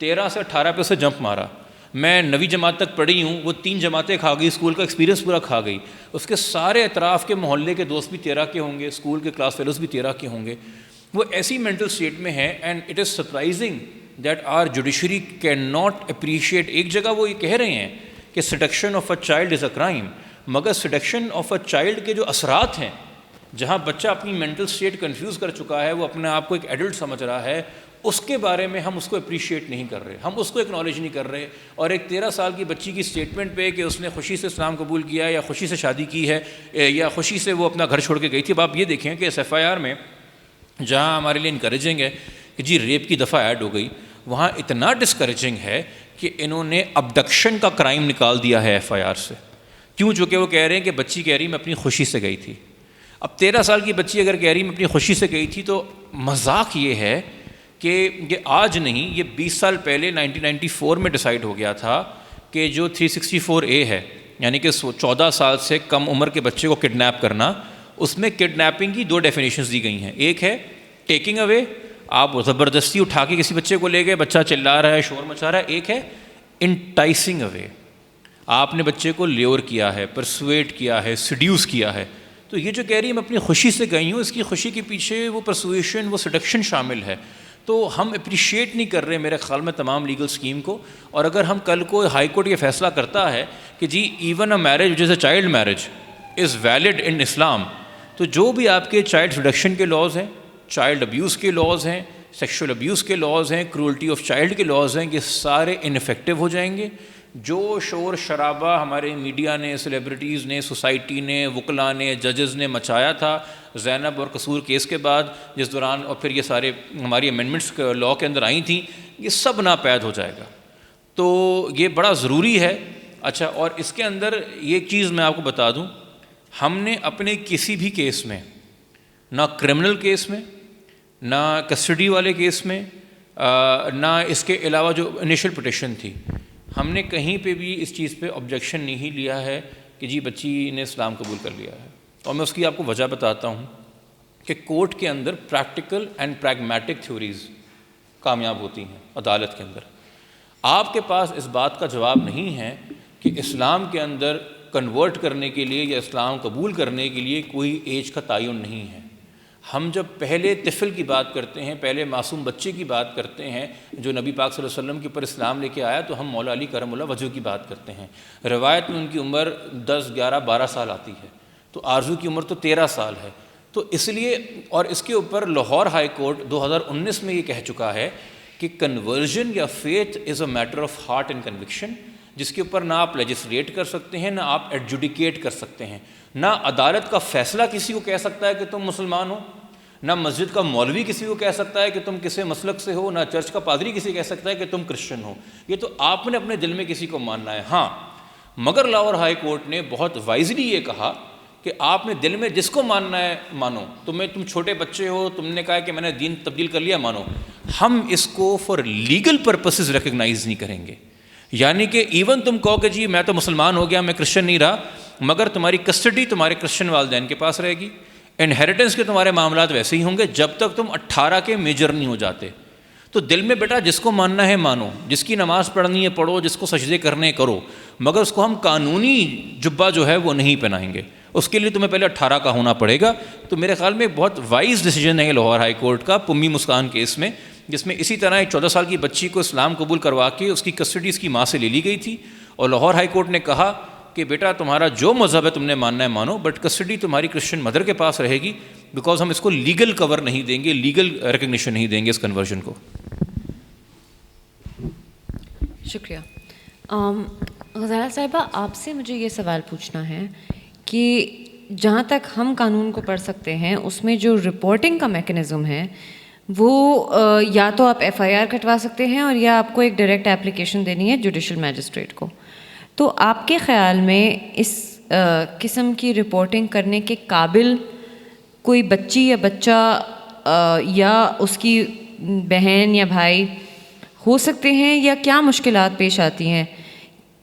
13 سے 18 پہ اسے جمپ مارا. میں 9ویں جماعت تک پڑھی ہوں, وہ 3 جماعتیں کھا گئی, اسکول کا ایکسپیرینس پورا کھا گئی. اس کے سارے اطراف کے محلے کے دوست بھی 13 کے ہوں گے, اسکول کے کلاس فیلوز بھی 13 کے ہوں گے. وہ ایسی مینٹل اسٹیٹ میں ہے and it is surprising that our judiciary can not appreciate. ایک جگہ وہ یہ کہہ رہے ہیں کہ seduction of a child is a crime, مگر سیڈکشن آف اے چائلڈ کے جو اثرات ہیں, جہاں بچہ اپنی مینٹل اسٹیٹ کنفیوز کر چکا ہے, وہ اپنے آپ کو ایک ایڈلٹ سمجھ رہا ہے, اس کے بارے میں ہم اس کو اپریشیٹ نہیں کر رہے, ہم اس کو اکنالج نہیں کر رہے. اور ایک 13 سال کی بچی کی اسٹیٹمنٹ پہ کہ اس نے خوشی سے اسلام قبول کیا یا خوشی سے شادی کی ہے یا خوشی سے وہ اپنا گھر چھوڑ کے گئی تھی. اب آپ یہ دیکھیں کہ اس FIR میں جہاں ہمارے لیے انکریجنگ ہے کہ جی ریپ کی دفعہ ایڈ ہو گئی, وہاں اتنا ڈسکریجنگ ہے کہ انہوں نے ابڈکشن کا کرائم نکال دیا ہے FIR سے. کیوں؟ چونکہ وہ کہہ رہے ہیں کہ بچی کہہ رہی میں اپنی خوشی سے گئی تھی. اب 13 سال کی بچی اگر کہہ رہی میں اپنی خوشی سے گئی تھی تو مذاق یہ ہے کہ یہ آج نہیں, یہ 20 سال پہلے 1994 میں ڈیسائیڈ ہو گیا تھا کہ جو 364A ہے, یعنی کہ 14 سال سے کم عمر کے بچے کو کڈنیپ کرنا, اس میں کڈنیپنگ کی 2 ڈیفینیشنز دی گئی ہیں. ایک ہے ٹیکنگ اوے, آپ زبردستی اٹھا کے کسی بچے کو لے گئے, بچہ چلا رہا ہے, شور مچا رہا ہے. ایک ہے انٹائسنگ اوے, آپ نے بچے کو لیور کیا ہے, پرسویٹ کیا ہے, سیڈیوس کیا ہے. تو یہ جو کہہ رہی ہے میں اپنی خوشی سے گئی ہوں, اس کی خوشی کے پیچھے وہ پرسویشن, وہ سیڈکشن شامل ہے. تو ہم اپریشیٹ نہیں کر رہے میرے خیال میں تمام لیگل سکیم کو. اور اگر ہم کل کو ہائی کورٹ یہ فیصلہ کرتا ہے کہ جی even a marriage which is a child marriage is valid in Islam, تو جو بھی آپ کے چائلڈ سیڈکشن کے لاز ہیں, چائلڈ ابیوز کے لاز ہیں, سیکشول ابیوز کے لاز ہیں, کرولٹی آف چائلڈ کے لاز ہیں, یہ سارے انفیکٹو ہو جائیں گے. جو شور شرابہ ہمارے میڈیا نے, سیلیبریٹیز نے, سوسائٹی نے, وکلاء نے, ججز نے مچایا تھا زینب اور قصور کیس کے بعد, جس دوران اور پھر یہ سارے ہماری امینڈمنٹس لاء کے اندر آئی تھیں, یہ سب ناپید ہو جائے گا. تو یہ بڑا ضروری ہے. اچھا, اور اس کے اندر یہ ایک چیز میں آپ کو بتا دوں, ہم نے اپنے کسی بھی کیس میں, نہ کرمنل کیس میں, نہ کسٹڈی والے کیس میں, نہ اس کے علاوہ جو انیشل پٹیشن تھی, ہم نے کہیں پہ بھی اس چیز پہ آبجیکشن نہیں لیا ہے کہ جی بچی نے اسلام قبول کر لیا ہے. اور میں اس کی آپ کو وجہ بتاتا ہوں کہ کورٹ کے اندر پریکٹیکل اینڈ پریگمیٹک تھیوریز کامیاب ہوتی ہیں عدالت کے اندر. آپ کے پاس اس بات کا جواب نہیں ہے کہ اسلام کے اندر کنورٹ کرنے کے لیے یا اسلام قبول کرنے کے لیے کوئی ایج کا تعین نہیں ہے. ہم جب پہلے طفل کی بات کرتے ہیں, پہلے معصوم بچے کی بات کرتے ہیں جو نبی پاک صلی اللہ علیہ وسلم کے اوپر اسلام لے کے آیا, تو ہم مولا علی کرم اللہ وجہ کی بات کرتے ہیں. روایت میں ان کی عمر 10, 11, 12 سال آتی ہے, تو آرزو کی عمر تو 13 سال ہے. تو اس لیے, اور اس کے اوپر لاہور ہائی کورٹ 2019 میں یہ کہہ چکا ہے کہ کنورژن یا faith is a matter of heart and conviction, جس کے اوپر نہ آپ لیجسلیٹ کر سکتے ہیں, نہ آپ ایڈجوڈیکیٹ کر سکتے ہیں, نہ عدالت کا فیصلہ کسی کو کہہ سکتا ہے کہ تم مسلمان ہو, نہ مسجد کا مولوی کسی کو کہہ سکتا ہے کہ تم کسی مسلک سے ہو, نہ چرچ کا پادری کسی کہہ سکتا ہے کہ تم کرسچن ہو. یہ تو آپ نے اپنے دل میں کسی کو ماننا ہے. ہاں, مگر لاہور ہائی کورٹ نے بہت وائزلی یہ کہا کہ آپ نے دل میں جس کو ماننا ہے مانو. تم چھوٹے بچے ہو, تم نے کہا کہ میں نے دین تبدیل کر لیا, مانو. ہم اس کو فار لیگل پرپسز ریکگنائز نہیں کریں گے. یعنی کہ ایون تم کہو کہ جی میں تو مسلمان ہو گیا, میں کرسچن نہیں رہا, مگر تمہاری کسٹڈی تمہارے کرسچن والدین کے پاس رہے گی, انہیریٹنس کے تمہارے معاملات ویسے ہی ہوں گے جب تک تم 18 کے میجر نہیں ہو جاتے. تو دل میں بیٹا جس کو ماننا ہے مانو, جس کی نماز پڑھنی ہے پڑھو, جس کو سجدے کرنے کرو, مگر اس کو ہم قانونی جبہ جو ہے وہ نہیں پہنائیں گے. اس کے لیے تمہیں پہلے 18 کا ہونا پڑے گا. تو میرے خیال میں بہت وائز ڈیسیجن ہے لاہور ہائی کورٹ کا پمی مسکان کیس میں, جس میں اسی طرح ایک 14 سال کی بچی کو اسلام قبول کروا کے اس کی کسٹڈی اس کی ماں سے لے لی گئی تھی, اور لاہور ہائی کورٹ نے کہا کہ بیٹا تمہارا جو مذہب ہے تم نے ماننا ہے مانو, بٹ کسٹڈی تمہاری کرسچن مدر کے پاس رہے گی, بیکاز ہم اس کو لیگل کور نہیں دیں گے, لیگل ریکگنیشن نہیں دیں گے اس کنورژن کو. شکریہ. غزالہ صاحبہ, آپ سے مجھے یہ سوال پوچھنا ہے کہ جہاں تک ہم قانون کو پڑھ سکتے ہیں اس میں جو رپورٹنگ کا میکنزم ہے وہ یا تو آپ ایف آئی آر کٹوا سکتے ہیں اور یا آپ کو ایک ڈائریکٹ اپلیکیشن دینی ہے جوڈیشل میجسٹریٹ کو. تو آپ کے خیال میں اس قسم کی رپورٹنگ کرنے کے قابل کوئی بچی یا بچہ یا اس کی بہن یا بھائی ہو سکتے ہیں, یا کیا مشکلات پیش آتی ہیں؟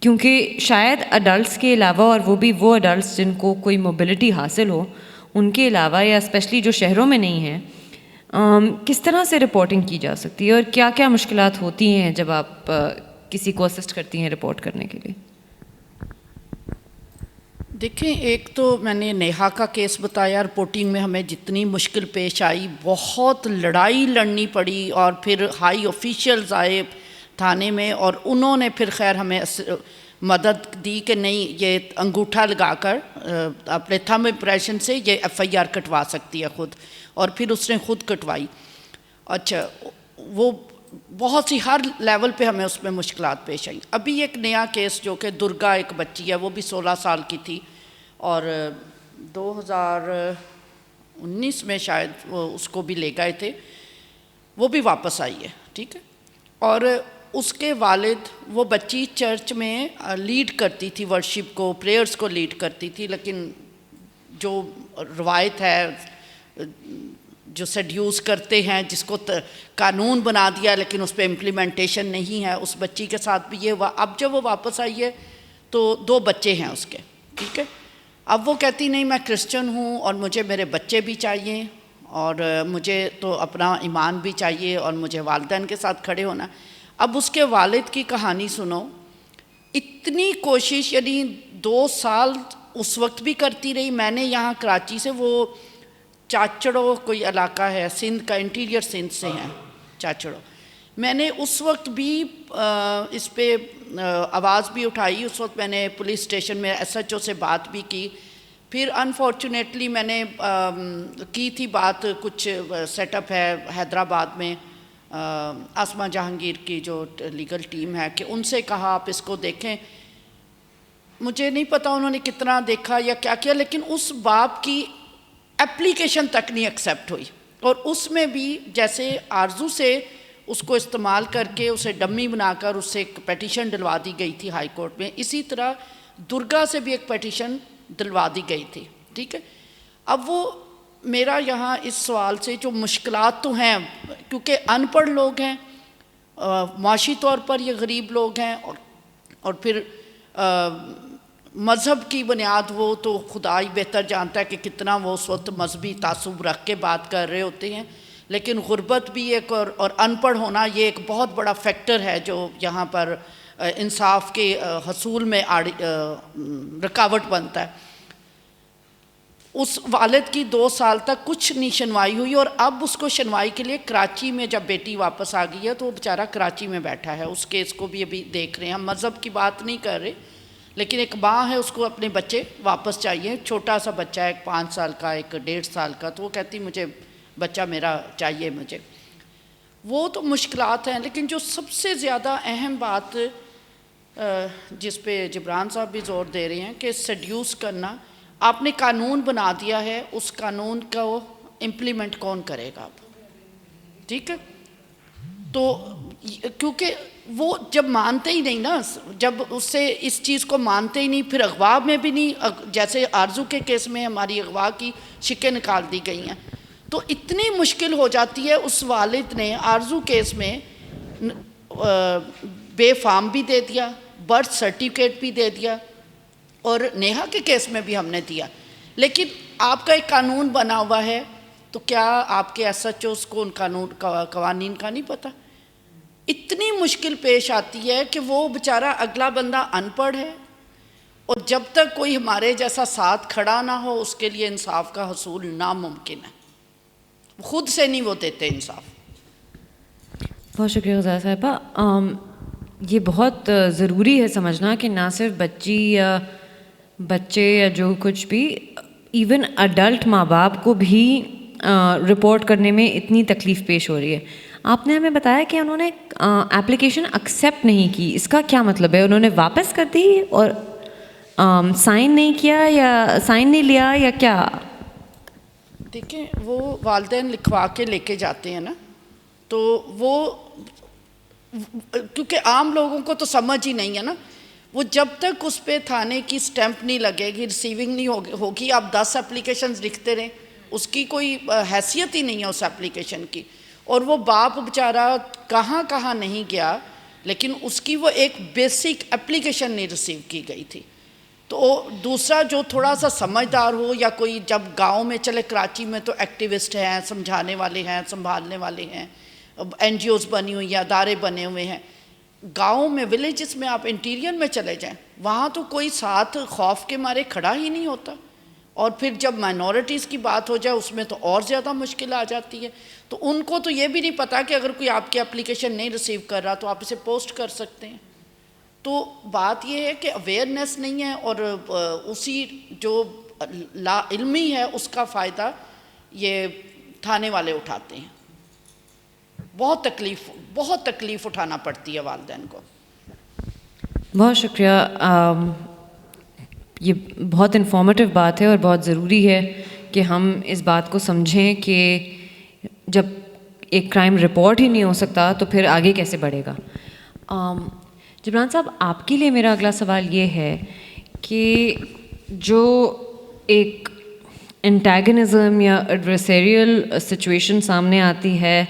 کیونکہ شاید اڈلٹس کے علاوہ, اور وہ بھی وہ اڈلٹس جن کو کوئی موبلٹی حاصل ہو, ان کے علاوہ, یا اسپیشلی جو شہروں میں نہیں ہیں, کس طرح سے رپورٹنگ کی جا سکتی ہے اور کیا کیا مشکلات ہوتی ہیں جب آپ کسی کو اسسٹ کرتی ہیں رپورٹ کرنے کے لیے؟ دیکھیں, ایک تو میں نے نیہا کا کیس بتایا, رپورٹنگ میں ہمیں جتنی مشکل پیش آئی, بہت لڑائی لڑنی پڑی, اور پھر ہائی آفیشیلز آئے تھانے میں اور انہوں نے پھر خیر ہمیں مدد دی کہ نہیں, یہ انگوٹھا لگا کر اپنے تھم امپریشن سے یہ ایف آئی آر کٹوا سکتی ہے خود, اور پھر اس نے خود کٹوائی. اچھا, وہ بہت سی ہر لیول پہ ہمیں اس میں مشکلات پیش آئیں. ابھی ایک نیا کیس جو کہ درگا ایک بچی ہے, وہ بھی 16 سال کی تھی, اور 2019 میں شاید وہ اس کو بھی لے گئے تھے, وہ بھی واپس آئی ہے. ٹھیک ہے, اور اس کے والد, وہ بچی چرچ میں لیڈ کرتی تھی ورشپ کو, پریئرز کو لیڈ کرتی تھی, لیکن جو روایت ہے, جو سیڈیوس کرتے ہیں, جس کو قانون بنا دیا لیکن اس پہ امپلیمنٹیشن نہیں ہے, اس بچی کے ساتھ بھی یہ ہوا. اب جب وہ واپس آئی ہے تو 2 بچے ہیں اس کے. ٹھیک ہے, اب وہ کہتی نہیں میں کرسچن ہوں اور مجھے میرے بچے بھی چاہیے, اور مجھے تو اپنا ایمان بھی چاہیے, اور مجھے والدین کے ساتھ کھڑے ہونا. اب اس کے والد کی کہانی سنو, اتنی کوشش, یعنی 2 سال اس وقت بھی کرتی رہی. میں نے یہاں کراچی سے, وہ چاچڑو کوئی علاقہ ہے سندھ کا, انٹیریئر سندھ سے ہیں چاچڑو, میں نے اس وقت بھی اس پہ آواز بھی اٹھائی. اس وقت میں نے پولیس اسٹیشن میں ایس ایچ او سے بات بھی کی. پھر انفارچونیٹلی میں نے کی تھی بات, کچھ سیٹ اپ ہے حیدرآباد میں, آسما جہانگیر کی جو لیگل ٹیم ہے, کہ ان سے کہا آپ اس کو دیکھیں. مجھے نہیں پتا انہوں نے کتنا دیکھا یا کیا کیا, لیکن اس باپ کی اپلیکیشن تک نہیں ایکسیپٹ ہوئی. اور اس میں بھی جیسے آرزو سے اس کو استعمال کر کے اسے ڈمی بنا کر اس سے ایک پیٹیشن دلوا دی گئی تھی ہائی کورٹ میں, اسی طرح درگا سے بھی ایک پیٹیشن دلوا دی گئی تھی. ٹھیک ہے, اب وہ میرا یہاں اس سوال سے جو مشکلات تو ہیں, کیونکہ ان پڑھ لوگ ہیں, معاشی طور پر یہ غریب لوگ ہیں, اور پھر مذہب کی بنیاد وہ تو خدا ہی بہتر جانتا ہے کہ کتنا وہ اس وقت مذہبی تعصب رکھ کے بات کر رہے ہوتے ہیں. لیکن غربت بھی ایک, اور ان پڑھ ہونا یہ ایک بہت بڑا فیکٹر ہے جو یہاں پر انصاف کے حصول میں رکاوٹ بنتا ہے. اس والد کی 2 سال تک کچھ نہیں سنوائی ہوئی, اور اب اس کو سنوائی کے لیے کراچی میں جب بیٹی واپس آ گئی ہے تو وہ بیچارہ کراچی میں بیٹھا ہے. اس کیس کو بھی ابھی دیکھ رہے ہیں. ہم مذہب کی بات نہیں کر رہے, لیکن ایک ماں ہے, اس کو اپنے بچے واپس چاہیے. چھوٹا سا بچہ ہے, ایک 5 سال کا, ایک 1.5 سال کا, تو وہ کہتی مجھے بچہ میرا چاہیے مجھے. وہ تو مشکلات ہیں, لیکن جو سب سے زیادہ اہم بات جس پہ جبران صاحب بھی زور دے رہے ہیں کہ سیڈیوس کرنا, آپ نے قانون بنا دیا ہے, اس قانون کو امپلیمنٹ کون کرے گا اب؟ ٹھیک ہے, تو کیونکہ وہ جب مانتے ہی نہیں نا, جب اس سے اس چیز کو مانتے ہی نہیں, پھر اغوا میں بھی نہیں, جیسے آرزو کے کیس میں ہماری اغوا کی شکیں نکال دی گئی ہیں, تو اتنی مشکل ہو جاتی ہے. اس والد نے آرزو کیس میں بے فارم بھی دے دیا, برتھ سرٹیفکیٹ بھی دے دیا, اور نیہا کے کیس میں بھی ہم نے دیا, لیکن آپ کا ایک قانون بنا ہوا ہے, تو کیا آپ کے ایس ایچ اوز کو ان قوانین کا نہیں پتہ؟ اتنی مشکل پیش آتی ہے کہ وہ بیچارہ اگلا بندہ ان پڑھ ہے, اور جب تک کوئی ہمارے جیسا ساتھ کھڑا نہ ہو اس کے لیے انصاف کا حصول ناممکن ہے، خود سے نہیں وہ دیتے انصاف۔ بہت شکریہ غزال صاحبہ۔ یہ بہت ضروری ہے سمجھنا کہ نہ صرف بچی یا بچے یا جو کچھ بھی، ایون اڈلٹ ماں باپ کو بھی رپورٹ کرنے میں اتنی تکلیف پیش ہو رہی ہے۔ آپ نے ہمیں بتایا کہ انہوں نے اپلیکیشن ایکسیپٹ نہیں کی، اس کا کیا مطلب ہے؟ انہوں نے واپس کر دی اور سائن نہیں کیا یا سائن نہیں لیا یا کیا؟ دیکھیں وہ والدین لکھوا کے لے کے جاتے ہیں نا، تو وہ کیونکہ عام لوگوں کو تو سمجھ ہی نہیں ہے نا، وہ جب تک اس پہ تھانے کی سٹیمپ نہیں لگے گی، ریسیونگ نہیں ہوگی، آپ 10 اپلیکیشنز لکھتے رہیں، اس کی کوئی حیثیت ہی نہیں ہے اس اپلیکیشن کی۔ اور وہ باپ بیچارہ کہاں کہاں نہیں گیا، لیکن اس کی وہ ایک بیسک اپلیکیشن نہیں ریسیو کی گئی تھی۔ تو دوسرا جو تھوڑا سا سمجھدار ہو، یا کوئی جب گاؤں میں چلے، کراچی میں تو ایکٹیوسٹ ہیں، سمجھانے والے ہیں، سنبھالنے والے ہیں، این جی اوز بنی ہوئی ہیں، ادارے بنے ہوئے ہیں۔ گاؤں میں، ولیجز میں، آپ انٹیریئر میں چلے جائیں، وہاں تو کوئی ساتھ خوف کے مارے کھڑا ہی نہیں ہوتا۔ اور پھر جب مائنورٹیز کی بات ہو جائے اس میں تو اور زیادہ مشکل آ جاتی ہے۔ تو ان کو تو یہ بھی نہیں پتا کہ اگر کوئی آپ کی اپلیکیشن نہیں ریسیو کر رہا تو آپ اسے پوسٹ کر سکتے ہیں۔ تو بات یہ ہے کہ اویئرنیس نہیں ہے، اور اسی جو لا علمی ہے اس کا فائدہ یہ تھانے والے اٹھاتے ہیں۔ بہت تکلیف اٹھانا پڑتی ہے والدین کو۔ بہت شکریہ۔ یہ بہت انفارمیٹیو بات ہے اور بہت ضروری ہے کہ ہم اس بات کو سمجھیں کہ جب ایک کرائم رپورٹ ہی نہیں ہو سکتا تو پھر آگے کیسے بڑھے گا۔ جبران صاحب، آپ کے لیے میرا اگلا سوال یہ ہے کہ جو ایک انٹیگنزم یا ایڈورسیریل سچویشن سامنے آتی ہے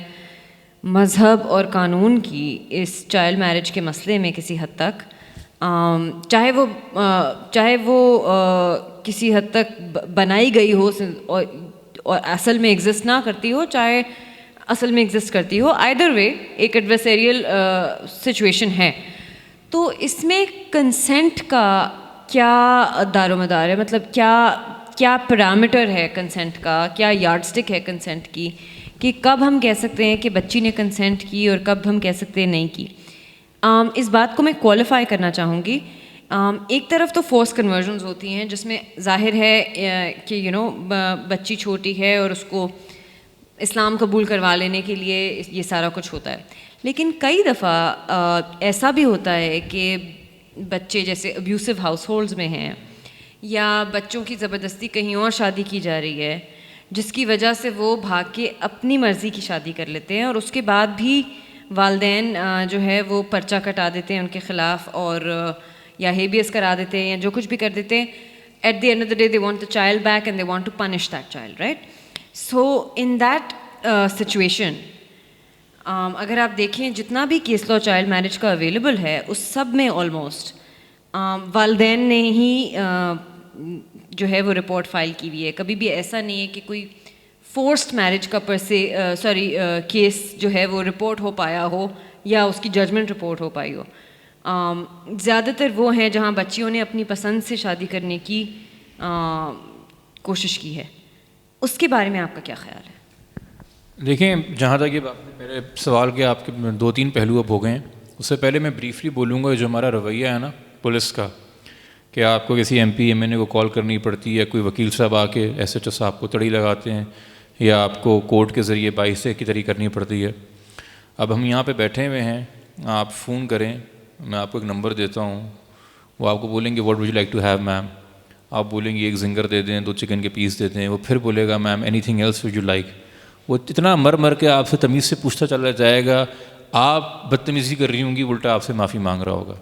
مذہب اور قانون کی اس چائلڈ میرج کے مسئلے میں کسی حد تک، چاہے وہ کسی حد تک بنائی گئی ہو اور اصل میں ایگزسٹ نہ کرتی ہو، چاہے اصل میں ایگزسٹ کرتی ہو، آئدر وے ایک ایڈورسیریل سچویشن ہے، تو اس میں کنسنٹ کا کیا دار و مدار ہے؟ مطلب کیا پیرامیٹر ہے کنسنٹ کا، کیا یارڈ سٹک ہے کنسنٹ کی، کہ کب ہم کہہ سکتے ہیں کہ بچی نے کنسنٹ کی اور کب ہم کہہ سکتے ہیں نہیں کی؟ اس بات کو میں کوالیفائی کرنا چاہوں گی۔ ایک طرف تو فورس کنورژنز ہوتی ہیں جس میں ظاہر ہے کہ بچی چھوٹی ہے اور اس کو اسلام قبول کروا لینے کے لیے یہ سارا کچھ ہوتا ہے، لیکن کئی دفعہ ایسا بھی ہوتا ہے کہ بچے جیسے ابیوسو ہاؤس ہولڈز میں ہیں، یا بچوں کی زبردستی کہیں اور شادی کی جا رہی ہے جس کی وجہ سے وہ بھاگ کے اپنی مرضی کی شادی کر لیتے ہیں، اور اس کے بعد بھی والدین جو ہے وہ پرچہ کٹا دیتے ہیں ان کے خلاف، اور یا ہیبیس کرا دیتے ہیں یا جو کچھ بھی کر دیتے ہیں۔ At the end of the day they want the child back and they want to punish that child, right? So in that situation اگر آپ دیکھیں جتنا بھی کیس لا چائلڈ میرج کا اویلیبل ہے اس سب میں آلموسٹ والدین نے ہی جو ہے وہ رپورٹ فائل کی ہوئی ہے۔ کبھی بھی ایسا نہیں ہے کہ کوئی فورسڈ میرج کا کیس جو ہے وہ رپورٹ ہو پایا ہو یا اس کی ججمنٹ رپورٹ ہو پائی ہو۔ زیادہ تر وہ ہیں جہاں بچیوں نے اپنی پسند سے شادی کرنے کی کوشش کی ہے۔ اس کے بارے میں آپ کا کیا خیال ہے؟ دیکھیں، جہاں تک یہ میرے سوال کے آپ کے 2-3 پہلو اب ہو گئے ہیں، اس سے پہلے میں بریفلی بولوں گا جو ہمارا رویہ ہے نا پولیس کا، کہ آپ کو کسی MP-MNA کو کال کرنی پڑتی ہے، کوئی وکیل صاحب آ کے SHO صاحب کو تڑی لگاتے ہیں، یا آپ کو کورٹ کے ذریعے 22 کی طرح کرنی پڑتی ہے۔ اب ہم یہاں پہ بیٹھے ہوئے ہیں، آپ فون کریں، میں آپ کو ایک نمبر دیتا ہوں، وہ آپ کو بولیں گے what would you like to have ma'am, آپ بولیں گے 1 زنگر دے دیں، 2 چکن کے پیس دے دیں، وہ پھر بولے گا ma'am anything else would you like. وہ اتنا مر کے آپ سے تمیز سے پوچھتا چلا جائے گا، آپ بدتمیزی کر رہی ہوں گی، الٹا آپ سے معافی مانگ رہا ہوگا۔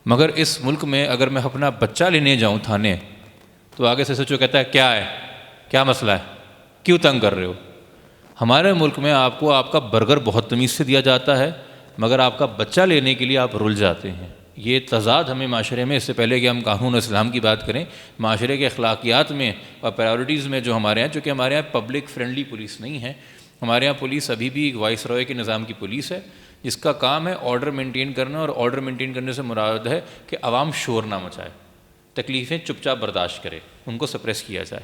مگر اس ملک میں اگر میں اپنا بچہ لینے جاؤں تھانے تو آگے سے SHO کہتا ہے کیا ہے، کیا مسئلہ ہے، کیوں تنگ کر رہے ہو؟ ہمارے ملک میں آپ کو آپ کا برگر بہت تمیز سے دیا جاتا ہے، مگر آپ کا بچہ لینے کے لیے آپ رل جاتے ہیں۔ یہ تضاد ہمیں معاشرے میں، اس سے پہلے کہ ہم قانون و اسلام کی بات کریں، معاشرے کے اخلاقیات میں اور پرائیورٹیز میں جو ہمارے ہیں، چونکہ ہمارے یہاں پبلک فرینڈلی پولیس نہیں ہے، ہمارے یہاں پولیس ابھی بھی ایک وائس رائے کے نظام کی پولیس ہے جس کا کام ہے آرڈر مینٹین کرنا، اور آرڈر مینٹین کرنے سے مراد ہے کہ عوام شور نہ مچائے۔ تکلیفیں چپ چاپ برداشت کرے, ان کو سپریس کیا جائے.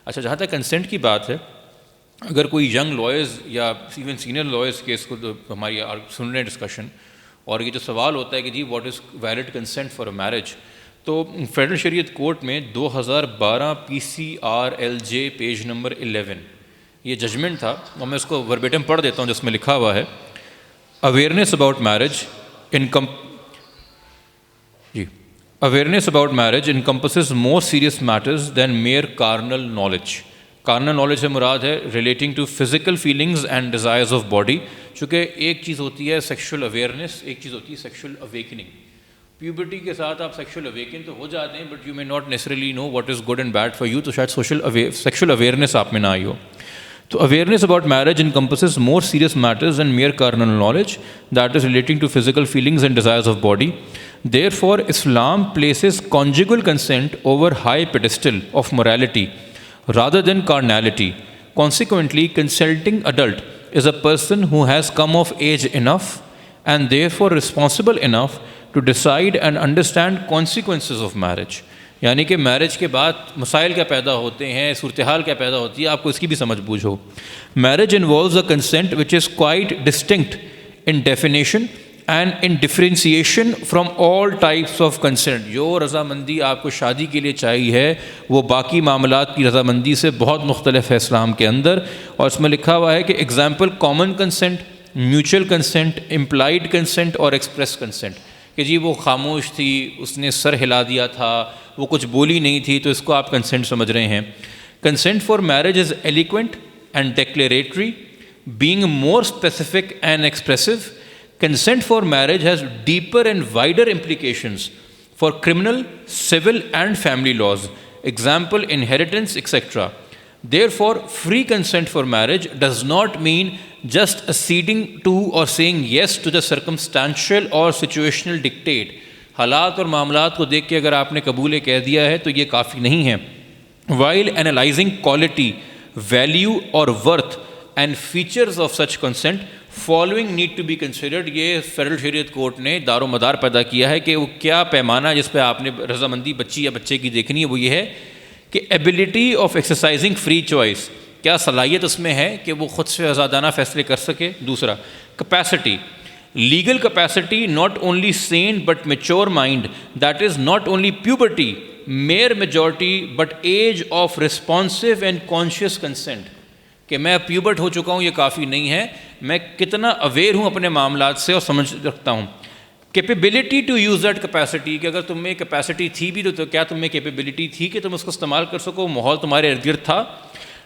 اچھا, جہاں تک کنسنٹ کی بات ہے, اگر کوئی ینگ لائرز یا ایون سینئر لائرز کے اس کو ہماری سن رہے ہیں ڈسکشن, اور یہ جو سوال ہوتا ہے کہ جی what is valid consent for a marriage, تو فیڈرل شریعت کورٹ میں 2012 PCRLJ پیج نمبر 11 یہ ججمنٹ تھا, اور میں اس کو وربیٹم پڑھ دیتا ہوں جس میں لکھا ہوا ہے, awareness about marriage Awareness about marriage encompasses more serious matters than mere carnal knowledge. Carnal knowledge سے مراد ہے relating to physical feelings and desires of body, چونکہ ایک چیز ہوتی ہے sexual awareness, ایک چیز ہوتی ہے sexual awakening. Puberty کے ساتھ آپ sexual awaken تو ہو جاتے ہیں, but you may not necessarily know what is good and bad for you, تو شاید sexual awareness آپ میں نہ آئی ہو. So awareness about marriage encompasses more serious matters than mere carnal knowledge, that is relating to physical feelings and desires of body. Therefore, Islam places conjugal consent over high pedestal of morality rather than carnality. Consequently, consenting adult is a person who has come of age enough and therefore responsible enough to decide and understand consequences of marriage. یعنی کہ میرج کے بعد مسائل کیا پیدا ہوتے ہیں, صورتحال کیا پیدا ہوتی ہے, آپ کو اس کی بھی سمجھ بوجھ ہو. Marriage involves a consent which is quite distinct in definition and in differentiation from all types of consent. جو رضامندی آپ کو شادی کے لیے چاہیے ہے وہ باقی معاملات کی رضامندی سے بہت مختلف ہے اسلام کے اندر. اور اس میں لکھا ہوا ہے کہ example common consent, mutual consent, implied consent اور ایکسپریس کنسنٹ, کہ جی وہ خاموش تھی, اس نے سر ہلا دیا تھا, وہ کچھ بولی نہیں تھی, تو اس کو آپ کنسنٹ سمجھ رہے ہیں. Consent for marriage is eloquent and declaratory, being more specific and expressive. Consent for marriage has deeper and wider implications for criminal, civil and family laws. Example, inheritance, etc. Therefore, free consent for marriage does not mean just acceding to or saying yes to the circumstantial or situational dictate. حالات اور معاملات کو دیکھ کے اگر آپ نے قبول کہہ دیا ہے تو یہ کافی نہیں ہے. While analyzing quality, value or worth and features of such consent, following need to be considered. یہ فیڈرل شریعت کورٹ نے دار و مدار پیدا کیا ہے کہ وہ کیا پیمانہ جس پہ آپ نے رضامندی بچی یا بچے کی دیکھنی ہے, وہ یہ ہے کہ ability of exercising free choice, کیا صلاحیت اس میں ہے کہ وہ خود سے آزادانہ فیصلے کر سکے. دوسرا, capacity, legal capacity, not only sane but mature mind, that is not only puberty, mere majority, but age of responsive and conscious consent, کہ میں پیوبرٹ ہو چکا ہوں یہ کافی نہیں ہے, میں کتنا اویئر ہوں اپنے معاملات سے اور سمجھ رکھتا ہوں. Capability to use that capacity, کہ اگر تم میں کیپیسٹی تھی بھی تو کیا تم میں کیپیبلٹی تھی کہ تم اس کو استعمال کر سکو, ماحول تمہارے ارد گرد تھا.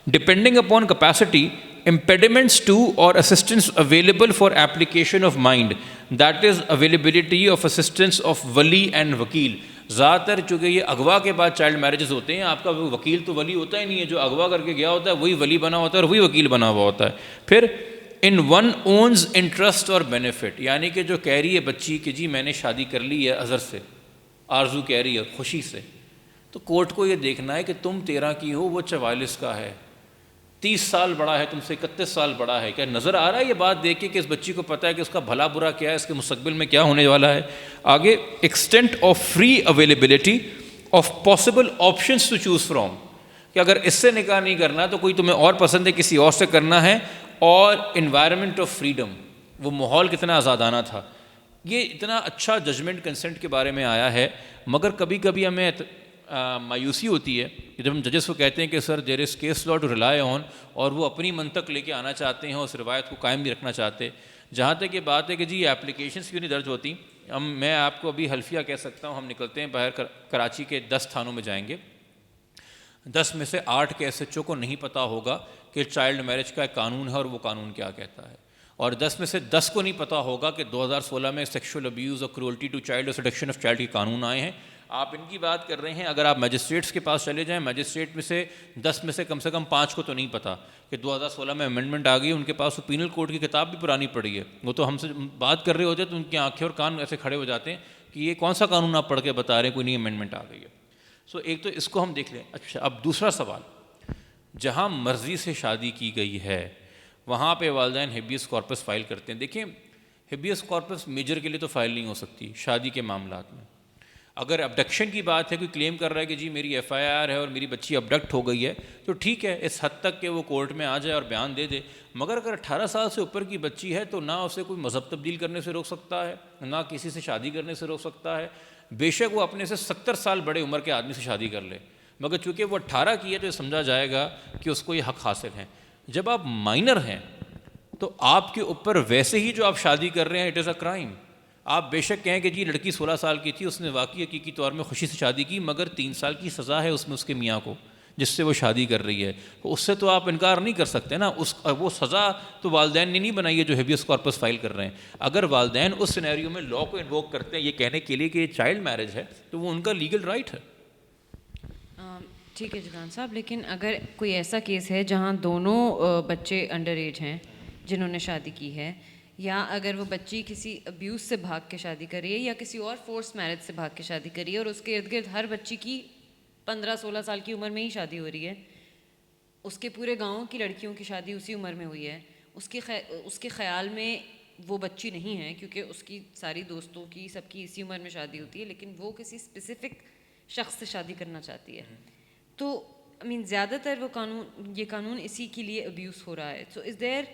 Depending upon capacity, impediments to or assistance available for application of mind, that is availability of assistance of wali and وکیل. زیادہ تر چونکہ یہ اغوا کے بعد چائلڈ میرجز ہوتے ہیں, آپ کا وکیل تو ولی ہوتا ہی نہیں ہے, جو اغوا کر کے گیا ہوتا ہے وہی ولی بنا ہوتا ہے اور وہی وکیل بنا ہوا ہوتا ہے. پھر ان ون اونز انٹرسٹ اور بینیفٹ, یعنی کہ جو کہہ رہی ہے بچی کہ جی میں نے شادی کر لی ہے اظہر سے, آرزو کہہ رہی ہے خوشی سے, تو کورٹ کو یہ دیکھنا ہے کہ تم 13 کی ہو, وہ 44 کا ہے, 30 سال بڑا ہے تم سے, 31 سال بڑا ہے. کیا نظر آ رہا ہے یہ بات دیکھ کے کہ اس بچی کو پتہ ہے کہ اس کا بھلا برا کیا ہے, اس کے مستقبل میں کیا ہونے والا ہے. آگے, extent of free availability of possible options to choose from, کہ اگر اس سے نکاح نہیں کرنا تو کوئی تمہیں اور پسند ہے, کسی اور سے کرنا ہے. اور انوائرمنٹ آف فریڈم, وہ ماحول کتنا آزادانہ تھا. یہ اتنا اچھا ججمنٹ کنسنٹ کے بارے میں آیا ہے, مگر کبھی کبھی ہمیں مایوسی ہوتی ہے کہ جب ہم ججز کو کہتے ہیں کہ sir there is case law to rely on, اور وہ اپنی منطق لے کے آنا چاہتے ہیں, اس روایت کو قائم بھی رکھنا چاہتے. جہاں تک یہ بات ہے کہ جی یہ اپلیکیشنس کیوں نہیں درج ہوتی, میں آپ کو ابھی حلفیہ کہہ سکتا ہوں, ہم نکلتے ہیں باہر کراچی کے 10 تھانوں میں جائیں گے, 10 میں سے 8 کے ایس ایچ او کو نہیں پتہ ہوگا کہ چائلڈ میرج کا ایک قانون ہے اور وہ قانون کیا کہتا ہے, اور 10 میں سے 10 کو نہیں پتہ ہوگا کہ 2016 میں سیکشول ابیوز اور کرولٹی ٹو چائلڈ اور سیڈکشن آف چائلڈ کے قانون آئے ہیں. آپ ان کی بات کر رہے ہیں, اگر آپ میجسٹریٹس کے پاس چلے جائیں, میجسٹریٹ میں سے 10 میں سے کم 5 کو تو نہیں پتہ کہ 2016 میں امینڈمنٹ آ گئی, ان کے پاس وہ پینل کوڈ کی کتاب بھی پرانی پڑی ہے, وہ تو ہم سے بات کر رہے ہوتے ہیں تو ان کی آنکھیں اور کان ایسے کھڑے ہو جاتے ہیں کہ یہ کون سا قانون آپ پڑھ کے بتا رہے ہیں, کوئی نئی امینڈمنٹ آ گئی ہے. سو ایک تو اس کو ہم دیکھ لیں. اچھا, اب دوسرا سوال, جہاں مرضی سے شادی کی گئی ہے وہاں پہ والدین ہیبیس کارپس فائل کرتے ہیں. دیکھیں, ہیبیس کارپس میجر کے لیے تو فائل نہیں ہو سکتی شادی کے معاملات میں. اگر ابڈکشن کی بات ہے، کوئی کلیم کر رہا ہے کہ جی میری ایف آئی آر ہے اور میری بچی ابڈکٹ ہو گئی ہے، تو ٹھیک ہے اس حد تک کہ وہ کورٹ میں آ جائے اور بیان دے دے. مگر اگر 18 سال سے اوپر کی بچی ہے تو نہ اسے کوئی مذہب تبدیل کرنے سے روک سکتا ہے، نہ کسی سے شادی کرنے سے روک سکتا ہے. بے شک وہ اپنے سے 70 سال بڑے عمر کے آدمی سے شادی کر لے، مگر چونکہ وہ 18 کی ہے تو یہ سمجھا جائے گا کہ اس کو یہ حق حاصل ہے. جب آپ مائنر ہیں تو آپ کے اوپر ویسے ہی جو آپ شادی کر رہے ہیں اٹ از اے کرائم. آپ بے شک کہیں کہ جی لڑکی 16 سال کی تھی، اس نے واقعی حقیقی طور میں خوشی سے شادی کی، مگر 3 سال کی سزا ہے اس میں اس کے میاں کو جس سے وہ شادی کر رہی ہے. تو اس سے تو آپ انکار نہیں کر سکتے نا. وہ سزا تو والدین نے نہیں بنائی ہے جو ہیبیس کارپس فائل کر رہے ہیں. اگر والدین اس سینیریو میں لا کو انووک کرتے ہیں یہ کہنے کے لیے کہ یہ چائلڈ میرج ہے تو وہ ان کا لیگل رائٹ ہے. ٹھیک ہے جبران صاحب، لیکن اگر کوئی ایسا کیس ہے جہاں دونوں بچے انڈر ایج ہیں جنہوں نے شادی کی ہے، یا اگر وہ بچی کسی ابیوز سے بھاگ کے شادی کر رہی ہے یا کسی اور فورس میرج سے بھاگ کے شادی کر رہی ہے اور اس کے ارد گرد ہر بچی کی 15-16 سال کی عمر میں ہی شادی ہو رہی ہے، اس کے پورے گاؤں کی لڑکیوں کی شادی اسی عمر میں ہوئی ہے، اس کے خیال میں وہ بچی نہیں ہے کیونکہ اس کی ساری دوستوں کی سب کی اسی عمر میں شادی ہوتی ہے، لیکن وہ کسی اسپیسیفک شخص سے شادی کرنا چاہتی ہے. تو زیادہ تر وہ یہ قانون اسی کے لیے ابیوز ہو رہا ہے. سو از دیر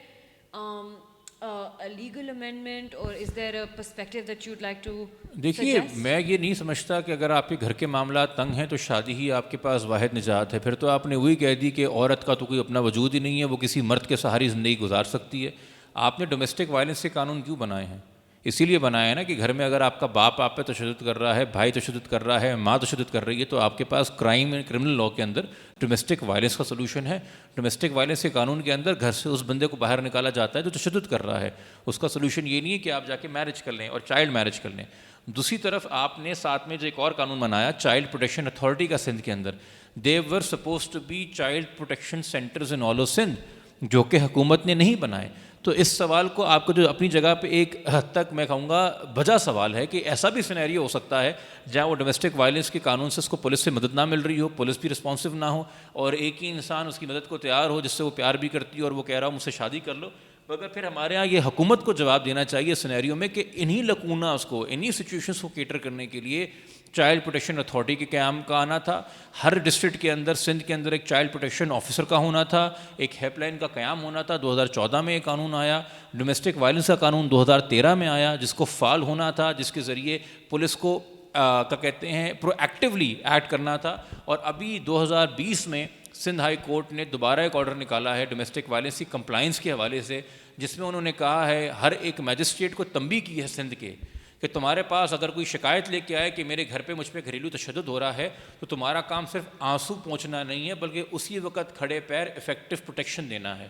a legal amendment or is there a perspective that you'd like to دیکھیے suggest? میں یہ نہیں سمجھتا کہ اگر آپ کے گھر کے معاملات تنگ ہیں تو شادی ہی آپ کے پاس واحد نجات ہے. پھر تو آپ نے وہی کہہ دی کہ عورت کا تو کوئی اپنا وجود ہی نہیں ہے، وہ کسی مرد کے سہاری زندگی گزار سکتی ہے. آپ نے ڈومیسٹک وائلنس کے قانون کیوں بنائے ہیں؟ اسی لیے بنایا ہے نا کہ گھر میں اگر آپ کا باپ آپ پہ تشدد کر رہا ہے، بھائی تشدد کر رہا ہے، ماں تشدد کر رہی ہے، تو آپ کے پاس کرمنل لاء کے اندر ڈومیسٹک وائلنس کا سلوشن ہے. ڈومیسٹک وائلنس کے قانون کے اندر گھر سے اس بندے کو باہر نکالا جاتا ہے جو تشدد کر رہا ہے. اس کا سلوشن یہ نہیں ہے کہ آپ جا کے میرج کر لیں اور چائلڈ میرج کر لیں. دوسری طرف آپ نے ساتھ میں جو ایک اور قانون بنایا چائلڈ پروٹیکشن اتھارٹی کا سندھ کے اندر، they were suppose to be child protection centres in all over Sindh, جو کہ حکومت نے نہیں بنائے. تو اس سوال کو آپ کو جو اپنی جگہ پہ ایک حد تک میں کہوں گا بجا سوال ہے کہ ایسا بھی سینیریو ہو سکتا ہے جہاں وہ ڈومیسٹک وائلنس کے قانون سے اس کو پولیس سے مدد نہ مل رہی ہو، پولیس بھی رسپانسو نہ ہو، اور ایک ہی انسان اس کی مدد کو تیار ہو جس سے وہ پیار بھی کرتی ہے اور وہ کہہ رہا ہو مجھ سے شادی کر لو. مگر پھر ہمارے ہاں یہ حکومت کو جواب دینا چاہیے سینیریو میں کہ انہی لکوناس کو، انہی سچویشنس کو کیٹر کرنے کے لیے چائلڈ پروٹیکشن اتھارٹی کے قیام کا آنا تھا. ہر ڈسٹرکٹ کے اندر سندھ کے اندر ایک چائلڈ پروٹیکشن آفیسر کا ہونا تھا، ایک ہیلپ لائن کا قیام ہونا تھا. 2014 میں یہ قانون آیا. ڈومیسٹک وائلنس کا قانون 2013 میں آیا جس کو فعال ہونا تھا، جس کے ذریعے پولیس کو کیا کہتے ہیں پرو ایکٹیولی ایکٹ کرنا تھا. اور ابھی 2020 میں سندھ ہائی کورٹ نے دوبارہ ایک آرڈر نکالا ہے ڈومیسٹک وائلنس کی کمپلائنس کے حوالے سے، جس میں انہوں نے کہا ہے ہر ایک میجسٹریٹ کو تنبیہ کی ہے سندھ کے کہ تمہارے پاس اگر کوئی شکایت لے کے آئے کہ میرے گھر پہ مجھ پہ گھریلو تشدد ہو رہا ہے تو تمہارا کام صرف آنسو پہنچنا نہیں ہے بلکہ اسی وقت کھڑے پیر افیکٹو پروٹیکشن دینا ہے.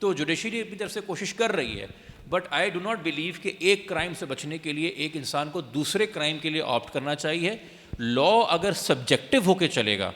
تو جوڈیشری اپنی طرف سے کوشش کر رہی ہے، but I do not believe کہ ایک کرائم سے بچنے کے لیے ایک انسان کو دوسرے کرائم کے لیے آپٹ کرنا چاہیے. لا اگر سبجیکٹو ہو کے چلے گا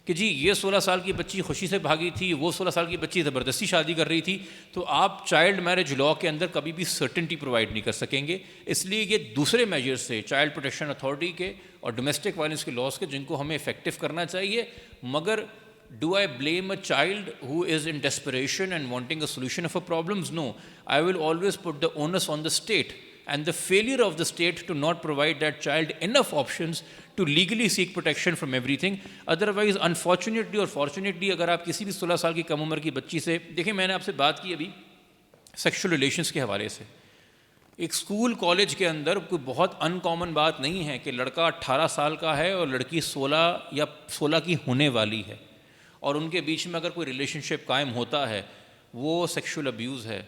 کہ جی یہ 16 سال کی بچی خوشی سے بھاگی تھی، وہ 16 سال کی بچی زبردستی شادی کر رہی تھی، تو آپ چائلڈ میرج لاء کے اندر کبھی بھی سرٹنٹی پرووائڈ نہیں کر سکیں گے. اس لیے یہ دوسرے میجر سے چائلڈ پروٹیکشن اتھارٹی کے اور ڈومیسٹک وائلنس کے لاس کے جن کو ہمیں افیکٹو کرنا چاہیے. مگر do I blame a child who is in desperation and wanting a solution of her problems? No. I will always put the onus on the state and the failure of the state to not provide that child enough options to legally seek protection from everything. Otherwise, unfortunately or fortunately, اگر آپ کسی بھی 16 سال کی کم عمر کی بچی سے دیکھیں، میں نے آپ سے بات کی ابھی سیکشل ریلیشنس کے حوالے سے. ایک اسکول کالج کے اندر کوئی بہت ان کامن بات نہیں ہے کہ لڑکا 18 سال کا ہے اور لڑکی 16 یا 16 کی ہونے والی ہے، اور ان کے بیچ میں اگر کوئی ریلیشن شپ قائم ہوتا ہے وہ سیکشول ابیوز ہے،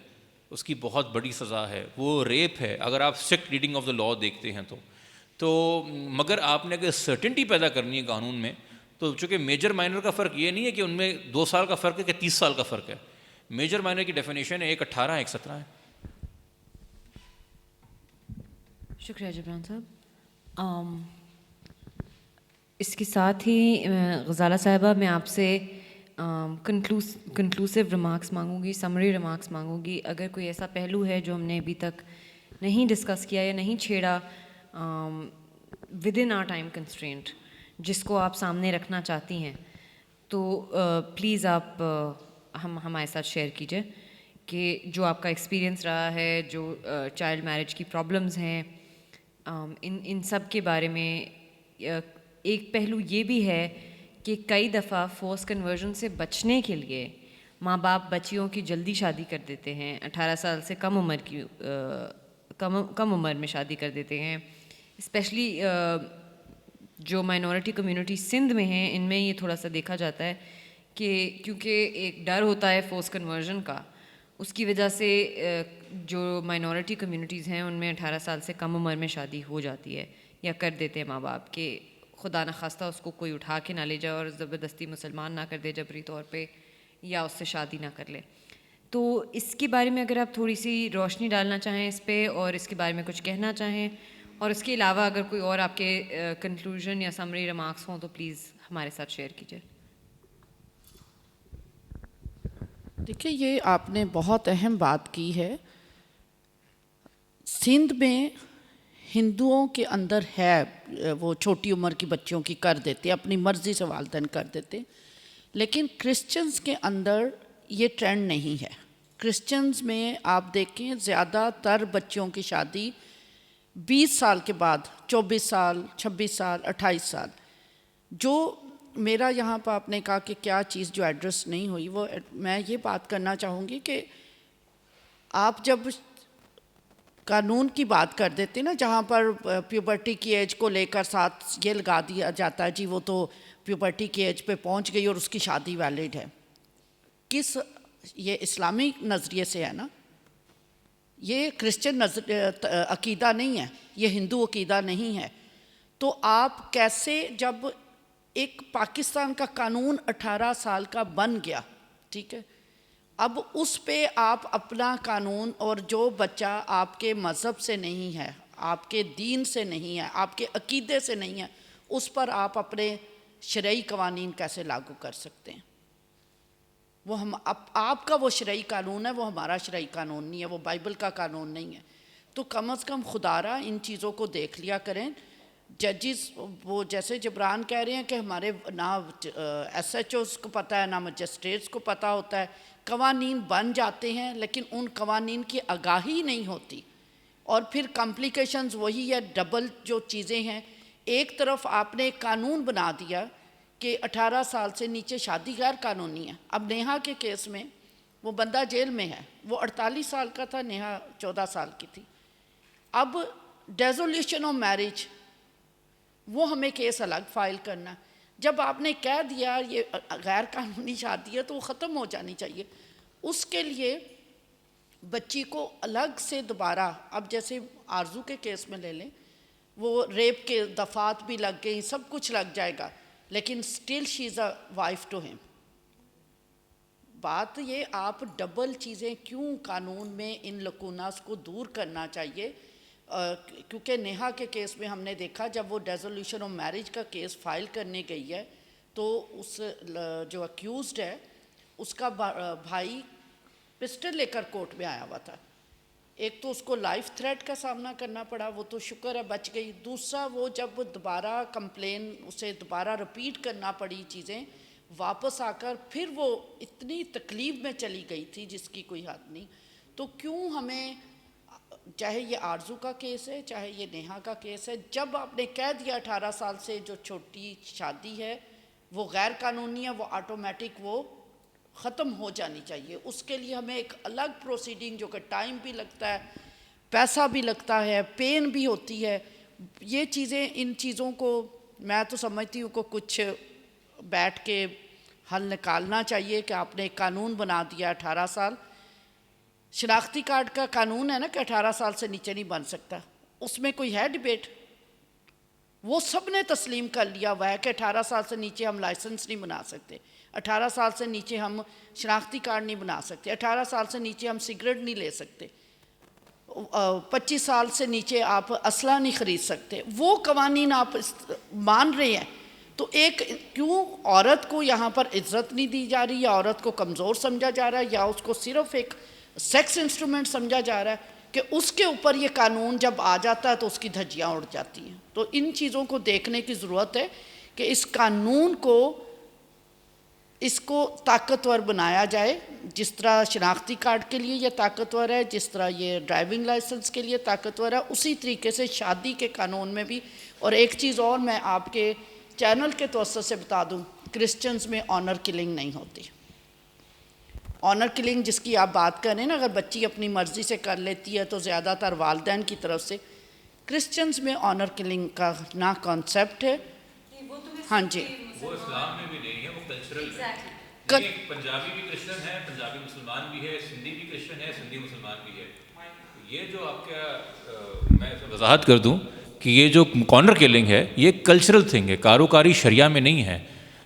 اس کی بہت بڑی سزا ہے، وہ ریپ ہے اگر آپ strict reading of the law دیکھتے ہیں تو مگر آپ نے اگر سرٹنٹی پیدا کرنی ہے قانون میں تو چونکہ میجر مائنر کا فرق یہ نہیں ہے کہ ان میں 2 سال کا فرق ہے کہ 30 سال کا فرق ہے. میجر مائنر کی ڈیفینیشن ہے ایک 18 ہے ایک 17 ہے. شکریہ جبران صاحب. اس کے ساتھ ہی غزالہ صاحبہ میں آپ سے کنکلوسیو ریمارکس مانگوں گی، سمری ریمارکس مانگوں گی. اگر کوئی ایسا پہلو ہے جو ہم نے ابھی تک نہیں ڈسکس کیا یا نہیں چھیڑا within our time constraint, جس کو آپ سامنے رکھنا چاہتی ہیں، تو پلیز آپ ہمارے ساتھ شیئر کیجیے کہ جو آپ کا ایکسپیرئنس رہا ہے، جو چائلڈ میرج کی پرابلمز ہیں، ان سب کے بارے میں ایک پہلو یہ بھی ہے کہ کئی دفعہ فورس کنورژن سے بچنے کے لیے ماں باپ بچیوں کی جلدی شادی کر دیتے ہیں, 18 سال سے کم عمر میں شادی کر دیتے ہیں. اسپیشلی جو مائنورٹی کمیونٹی سندھ میں ہیں, ان میں یہ تھوڑا سا دیکھا جاتا ہے کہ کیونکہ ایک ڈر ہوتا ہے فورس کنورژن کا, اس کی وجہ سے جو مائنورٹی کمیونٹیز ہیں ان میں 18 سال سے کم عمر میں شادی ہو جاتی ہے یا کر دیتے ہیں ماں باپ, کہ خدا نخواستہ اس کو کوئی اٹھا کے نہ لے جائے اور زبردستی مسلمان نہ کر دے جبری طور پہ, یا اس سے شادی نہ کر لے. تو اس کے بارے میں اگر آپ تھوڑی سی روشنی ڈالنا چاہیں اس پہ, اور اس کے بارے میں کچھ کہنا چاہیں, اور اس کے علاوہ اگر کوئی اور آپ کے کنکلوژن یا سمری ریمارکس ہوں تو پلیز ہمارے ساتھ شیئر کیجیے. دیکھیے, یہ آپ نے بہت اہم بات کی ہے. سندھ میں ہندوؤں کے اندر ہے وہ چھوٹی عمر کی بچیوں کی کر دیتے, اپنی مرضی سے والدین کر دیتے, لیکن کرسچنز کے اندر یہ ٹرینڈ نہیں ہے. کرسچنز میں آپ دیکھیں زیادہ تر بچیوں کی شادی 20 سال کے بعد, 24 سال, 26 سال, 28 سال. جو میرا یہاں پہ آپ نے کہا کہ کیا چیز جو ایڈریس نہیں ہوئی, وہ میں یہ بات کرنا چاہوں گی کہ آپ جب قانون کی بات کر دیتے ہیں نا, جہاں پر پیوبرٹی کی ایج کو لے کر ساتھ یہ لگا دیا جاتا ہے جی وہ تو پیوبرٹی کی ایج پہ پہنچ گئی اور اس کی شادی ویلڈ ہے. کس, یہ اسلامی نظریے سے ہے نا, یہ کرسچن عقیدہ نہیں ہے, یہ ہندو عقیدہ نہیں ہے. تو آپ کیسے, جب ایک پاکستان کا قانون 18 سال کا بن گیا, ٹھیک ہے, اب اس پہ آپ اپنا قانون, اور جو بچہ آپ کے مذہب سے نہیں ہے, آپ کے دین سے نہیں ہے, آپ کے عقیدے سے نہیں ہے, اس پر آپ اپنے شرعی قوانین کیسے لاگو کر سکتے ہیں؟ وہ آپ کا وہ شرعی قانون ہے, وہ ہمارا شرعی قانون نہیں ہے, وہ بائبل کا قانون نہیں ہے. تو کم از کم خدا را ان چیزوں کو دیکھ لیا کریں. ججز وہ جیسے جبران کہہ رہے ہیں کہ ہمارے نہ ایس ایچ اوز کو پتہ ہے, نہ مجسٹریٹس کو پتہ ہوتا ہے. قوانین بن جاتے ہیں لیکن ان قوانین کی آگاہی نہیں ہوتی, اور پھر کمپلیکیشنز وہی ہے, ڈبل جو چیزیں ہیں. ایک طرف آپ نے قانون بنا دیا کہ 18 سال سے نیچے شادی غیر قانونی ہے. اب نیہا کے کیس میں وہ بندہ جیل میں ہے, وہ 48 سال کا تھا, نیہا 14 سال کی تھی. اب ڈیزولیوشن آف میرج, وہ ہمیں کیس الگ فائل کرنا. جب آپ نے کہہ دیا یہ غیر قانونی شادی ہے تو وہ ختم ہو جانی چاہیے. اس کے لیے بچی کو الگ سے دوبارہ, اب جیسے آرزو کے کیس میں لے لیں, وہ ریپ کے دفعات بھی لگ گئی, سب کچھ لگ جائے گا, لیکن still she is a wife to him. بات یہ, آپ ڈبل چیزیں کیوں قانون میں ان لکوناس کو دور کرنا چاہیے. کیونکہ نیہا کے کیس میں ہم نے دیکھا جب وہ ڈیزولیوشن آف میرج کا کیس فائل کرنے گئی ہے تو اس جو اکیوزڈ ہے اس کا بھائی پسٹل لے کر کورٹ میں آیا ہوا تھا. ایک تو اس کو لائف تھریٹ کا سامنا کرنا پڑا, وہ تو شکر ہے بچ گئی. دوسرا وہ جب دوبارہ کمپلین, اسے دوبارہ رپیٹ کرنا پڑی چیزیں واپس آ کر, پھر وہ اتنی تکلیف میں چلی گئی تھی جس کی کوئی حد نہیں. تو کیوں ہمیں, چاہے یہ آرزو کا کیس ہے چاہے یہ نیہا کا کیس ہے, جب آپ نے کہہ دیا 18 سال سے جو چھوٹی شادی ہے وہ غیر قانونی ہے, وہ آٹومیٹک وہ ختم ہو جانی چاہیے. اس کے لیے ہمیں ایک الگ پروسیڈنگ, جو کہ ٹائم بھی لگتا ہے, پیسہ بھی لگتا ہے, پین بھی ہوتی ہے. یہ چیزیں, ان چیزوں کو میں تو سمجھتی ہوں کہ کچھ بیٹھ کے حل نکالنا چاہیے کہ آپ نے ایک قانون بنا دیا 18 سال. شناختی کارڈ کا قانون ہے نا کہ 18 سال سے نیچے نہیں بن سکتا, اس میں کوئی ہے ڈیبیٹ؟ وہ سب نے تسلیم کر لیا ہوا ہے کہ 18 سال سے نیچے ہم لائسنس نہیں بنا سکتے, 18 سال سے نیچے ہم شناختی کارڈ نہیں بنا سکتے, 18 سال سے نیچے ہم سگریٹ نہیں لے سکتے, 25 سال سے نیچے آپ اسلحہ نہیں خرید سکتے. وہ قوانین آپ مان رہے ہیں, تو ایک کیوں عورت کو یہاں پر عزت نہیں دی جا رہی, یا عورت کو کمزور سمجھا جا رہا ہے, یا اس کو صرف ایک سیکس انسٹرومنٹ سمجھا جا رہا ہے کہ اس کے اوپر یہ قانون جب آ جاتا ہے تو اس کی دھجیاں اڑ جاتی ہیں. تو ان چیزوں کو دیکھنے کی ضرورت ہے کہ اس قانون کو, اس کو طاقتور بنایا جائے, جس طرح شناختی کارڈ کے لیے یہ طاقتور ہے, جس طرح یہ ڈرائیونگ لائسنس کے لیے طاقتور ہے, اسی طریقے سے شادی کے قانون میں بھی اور ایک چیز اور میں آپ کے چینل کے توسط سے بتا دوں، کرسچنز میں آنر کلنگ نہیں ہوتی. آنر کلنگ جس کی آپ بات کر رہے ہیں نا، اگر بچی اپنی مرضی سے کر لیتی ہے تو زیادہ تر والدین کی طرف سے. کرسچنز میں آنر کلنگ کا نہ کانسیپٹ ہے. ہاں جی، وہ اسلام میں بھی نہیں ہے، وہ کلچرل ہے. پنجابی بھی کرسچن ہے، پنجابی مسلمان بھی ہے، سندھی بھی کرسچن ہے، سندھی مسلمان بھی ہے. یہ جو آپ کا میں وضاحت کر دوں کہ یہ جو کارنر کلنگ ہے یہ کلچرل تھنگ ہے، کاروکاری شریعہ میں نہیں ہے.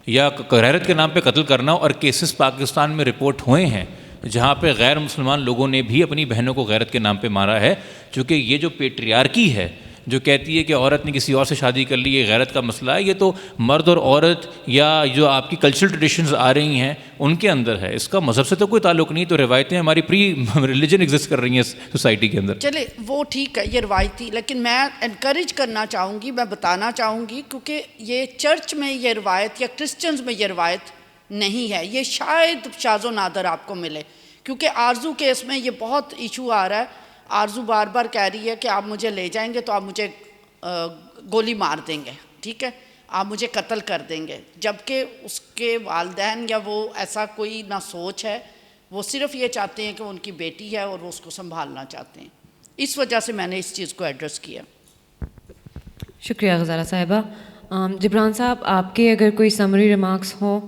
یا غیرت کے نام پہ قتل کرنا، اور کیسز پاکستان میں رپورٹ ہوئے ہیں جہاں پہ غیر مسلمان لوگوں نے بھی اپنی بہنوں کو غیرت کے نام پہ مارا ہے. چونکہ یہ جو پیٹریارکی ہے جو کہتی ہے کہ عورت نے کسی اور سے شادی کر لی یہ غیرت کا مسئلہ ہے، یہ تو مرد اور عورت یا جو آپ کی کلچرل ٹریڈیشنز آ رہی ہیں ان کے اندر ہے. اس کا مذہب سے تو کوئی تعلق نہیں. تو روایتیں ہماری پری ریلیجن ایگزسٹ کر رہی ہیں سوسائٹی کے اندر. چلے وہ ٹھیک ہے، یہ روایتی، لیکن میں انکریج کرنا چاہوں گی، میں بتانا چاہوں گی، کیونکہ یہ چرچ میں یہ روایت یا کرسچنز میں یہ روایت نہیں ہے. یہ شاید شاذ و نادر آپ کو ملے، کیونکہ آرزو کیس میں یہ بہت ایشو آ رہا ہے. آرزو بار بار کہہ رہی ہے کہ آپ مجھے لے جائیں گے تو آپ مجھے گولی مار دیں گے، ٹھیک ہے، آپ مجھے قتل کر دیں گے. جبکہ اس کے والدین یا وہ ایسا کوئی نہ سوچ ہے، وہ صرف یہ چاہتے ہیں کہ ان کی بیٹی ہے اور وہ اس کو سنبھالنا چاہتے ہیں. اس وجہ سے میں نے اس چیز کو ایڈریس کیا. شکریہ غزالہ صاحبہ. جبران صاحب، آپ کے اگر کوئی سمری ریمارکس ہوں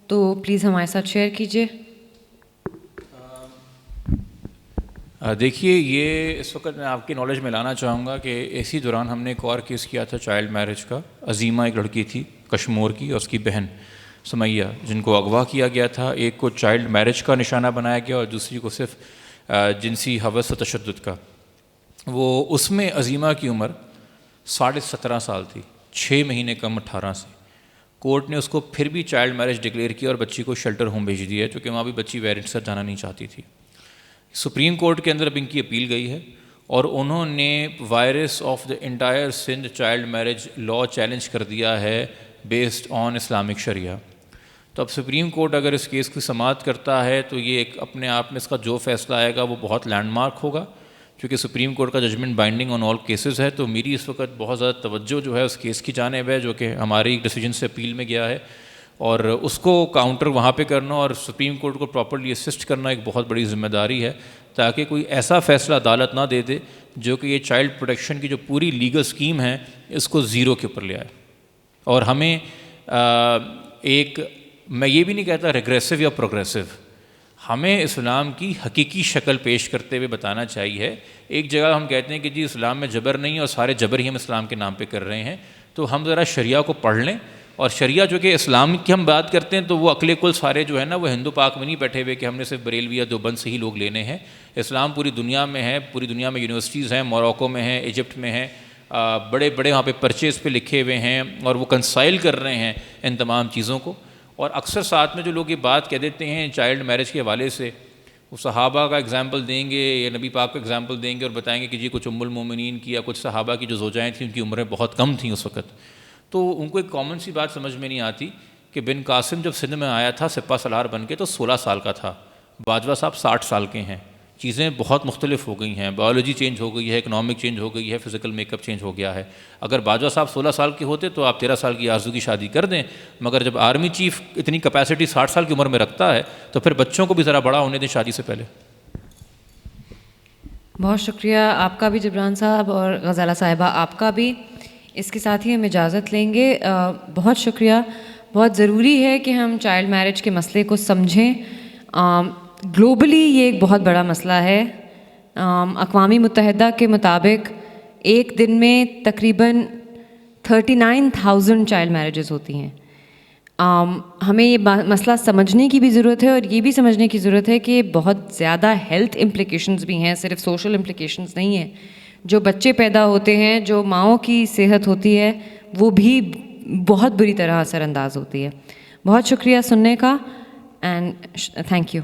تو پلیز ہمارے ساتھ شیئر کیجیے. دیکھیے، یہ اس وقت میں آپ کی نالج میں لانا چاہوں گا کہ اسی دوران ہم نے ایک اور کیس کیا تھا چائلڈ میرج کا. عظیمہ ایک لڑکی تھی کشمور کی، اور اس کی بہن سمیہ، جن کو اغوا کیا گیا تھا. ایک کو چائلڈ میرج کا نشانہ بنایا گیا اور دوسری کو صرف جنسی ہوس و تشدد کا. وہ اس میں عظیمہ کی عمر 17.5 سال تھی، 6 مہینے کم 18 سے. کورٹ نے اس کو پھر بھی چائلڈ میرج ڈکلیئر کیا اور بچی کو شیلٹر ہوم بھیج دیا، کیونکہ وہاں بھی بچی پیرنٹس سے جانا نہیں چاہتی تھی. سپریم کورٹ کے اندر اب ان کی اپیل گئی ہے اور انہوں نے virus of the entire Sindh child marriage law challenge کر دیا ہے بیسڈ آن اسلامک شریعہ. تو اب سپریم کورٹ اگر اس کیس کی سماعت کرتا ہے تو یہ ایک اپنے آپ میں اس کا جو فیصلہ آئے گا وہ بہت لینڈ مارک ہوگا، کیونکہ سپریم کورٹ کا judgment binding on all cases ہے. تو میری اس وقت بہت زیادہ توجہ جو ہے اس کیس کی جانب ہے جو کہ ہماری ڈیسیجن سے اپیل میں گیا ہے، اور اس کو کاؤنٹر وہاں پہ کرنا اور سپریم کورٹ کو پراپرلی اسسٹ کرنا ایک بہت بڑی ذمہ داری ہے، تاکہ کوئی ایسا فیصلہ عدالت نہ دے دے جو کہ یہ چائلڈ پروٹیکشن کی جو پوری لیگل اسکیم ہے اس کو زیرو کے اوپر لے آئے. اور ہمیں ایک، میں یہ بھی نہیں کہتا ریگریسو یا پروگریسو، ہمیں اسلام کی حقیقی شکل پیش کرتے ہوئے بتانا چاہیے. ایک جگہ ہم کہتے ہیں کہ جی اسلام میں جبر نہیں اور سارے جبر ہی ہم اسلام کے نام پہ کر رہے ہیں، تو ہم ذرا شریعہ کو پڑھ لیں. اور شریعہ جو کہ اسلام کی ہم بات کرتے ہیں تو وہ عقل کل سارے جو ہے نا وہ ہندو پاک میں نہیں بیٹھے ہوئے کہ ہم نے صرف بریلوی یا دیوبند سے ہی لوگ لینے ہیں. اسلام پوری دنیا میں ہے، پوری دنیا میں یونیورسٹیز ہیں، موروکو میں ہیں، ایجپٹ میں ہیں، بڑے بڑے وہاں پہ پرچے پہ لکھے ہوئے ہیں اور وہ کنسائل کر رہے ہیں ان تمام چیزوں کو. اور اکثر ساتھ میں جو لوگ یہ بات کہہ دیتے ہیں چائلڈ میرج کے حوالے سے، وہ صحابہ کا اگزامپل دیں گے یا نبی پاک کا اگزامپل دیں گے اور بتائیں گے کہ جی کچھ ام المومنین کی یا کچھ صحابہ کی جو زوجائیں تھیں ان کی عمریں بہت کم تھیں اس وقت. تو ان کو ایک کامن سی بات سمجھ میں نہیں آتی کہ بن قاسم جب سندھ میں آیا تھا سپہ سالار بن کے تو 16 سال کا تھا، باجوہ صاحب 60 سال کے ہیں. چیزیں بہت مختلف ہو گئی ہیں، بایولوجی چینج ہو گئی ہے، اکنامک چینج ہو گئی ہے، فزیکل میک اپ چینج ہو گیا ہے. اگر باجوہ صاحب 16 سال کے ہوتے تو آپ 13 سال کی آرزو کی شادی کر دیں، مگر جب آرمی چیف اتنی کیپیسٹی 60 سال کی عمر میں رکھتا ہے تو پھر بچوں کو بھی ذرا بڑا ہونے دیں شادی سے پہلے. بہت شکریہ آپ کا بھی جبران صاحب اور غزالہ صاحبہ آپ کا بھی. اس کے ساتھ ہی ہم اجازت لیں گے. بہت شکریہ. بہت ضروری ہے کہ ہم چائلڈ میرج کے مسئلے کو سمجھیں. گلوبلی یہ ایک بہت بڑا مسئلہ ہے. اقوام متحدہ کے مطابق ایک دن میں تقریباً 39,000 چائلڈ میرجز ہوتی ہیں. ہمیں یہ مسئلہ سمجھنے کی بھی ضرورت ہے اور یہ بھی سمجھنے کی ضرورت ہے کہ بہت زیادہ ہیلتھ امپلیکیشنز بھی ہیں، صرف سوشل امپلیکیشنز نہیں ہیں. جو بچے پیدا ہوتے ہیں، جو ماؤں کی صحت ہوتی ہے، وہ بھی بہت بری طرح اثر انداز ہوتی ہے. بہت شکریہ سننے کا، اینڈ تھینک یو.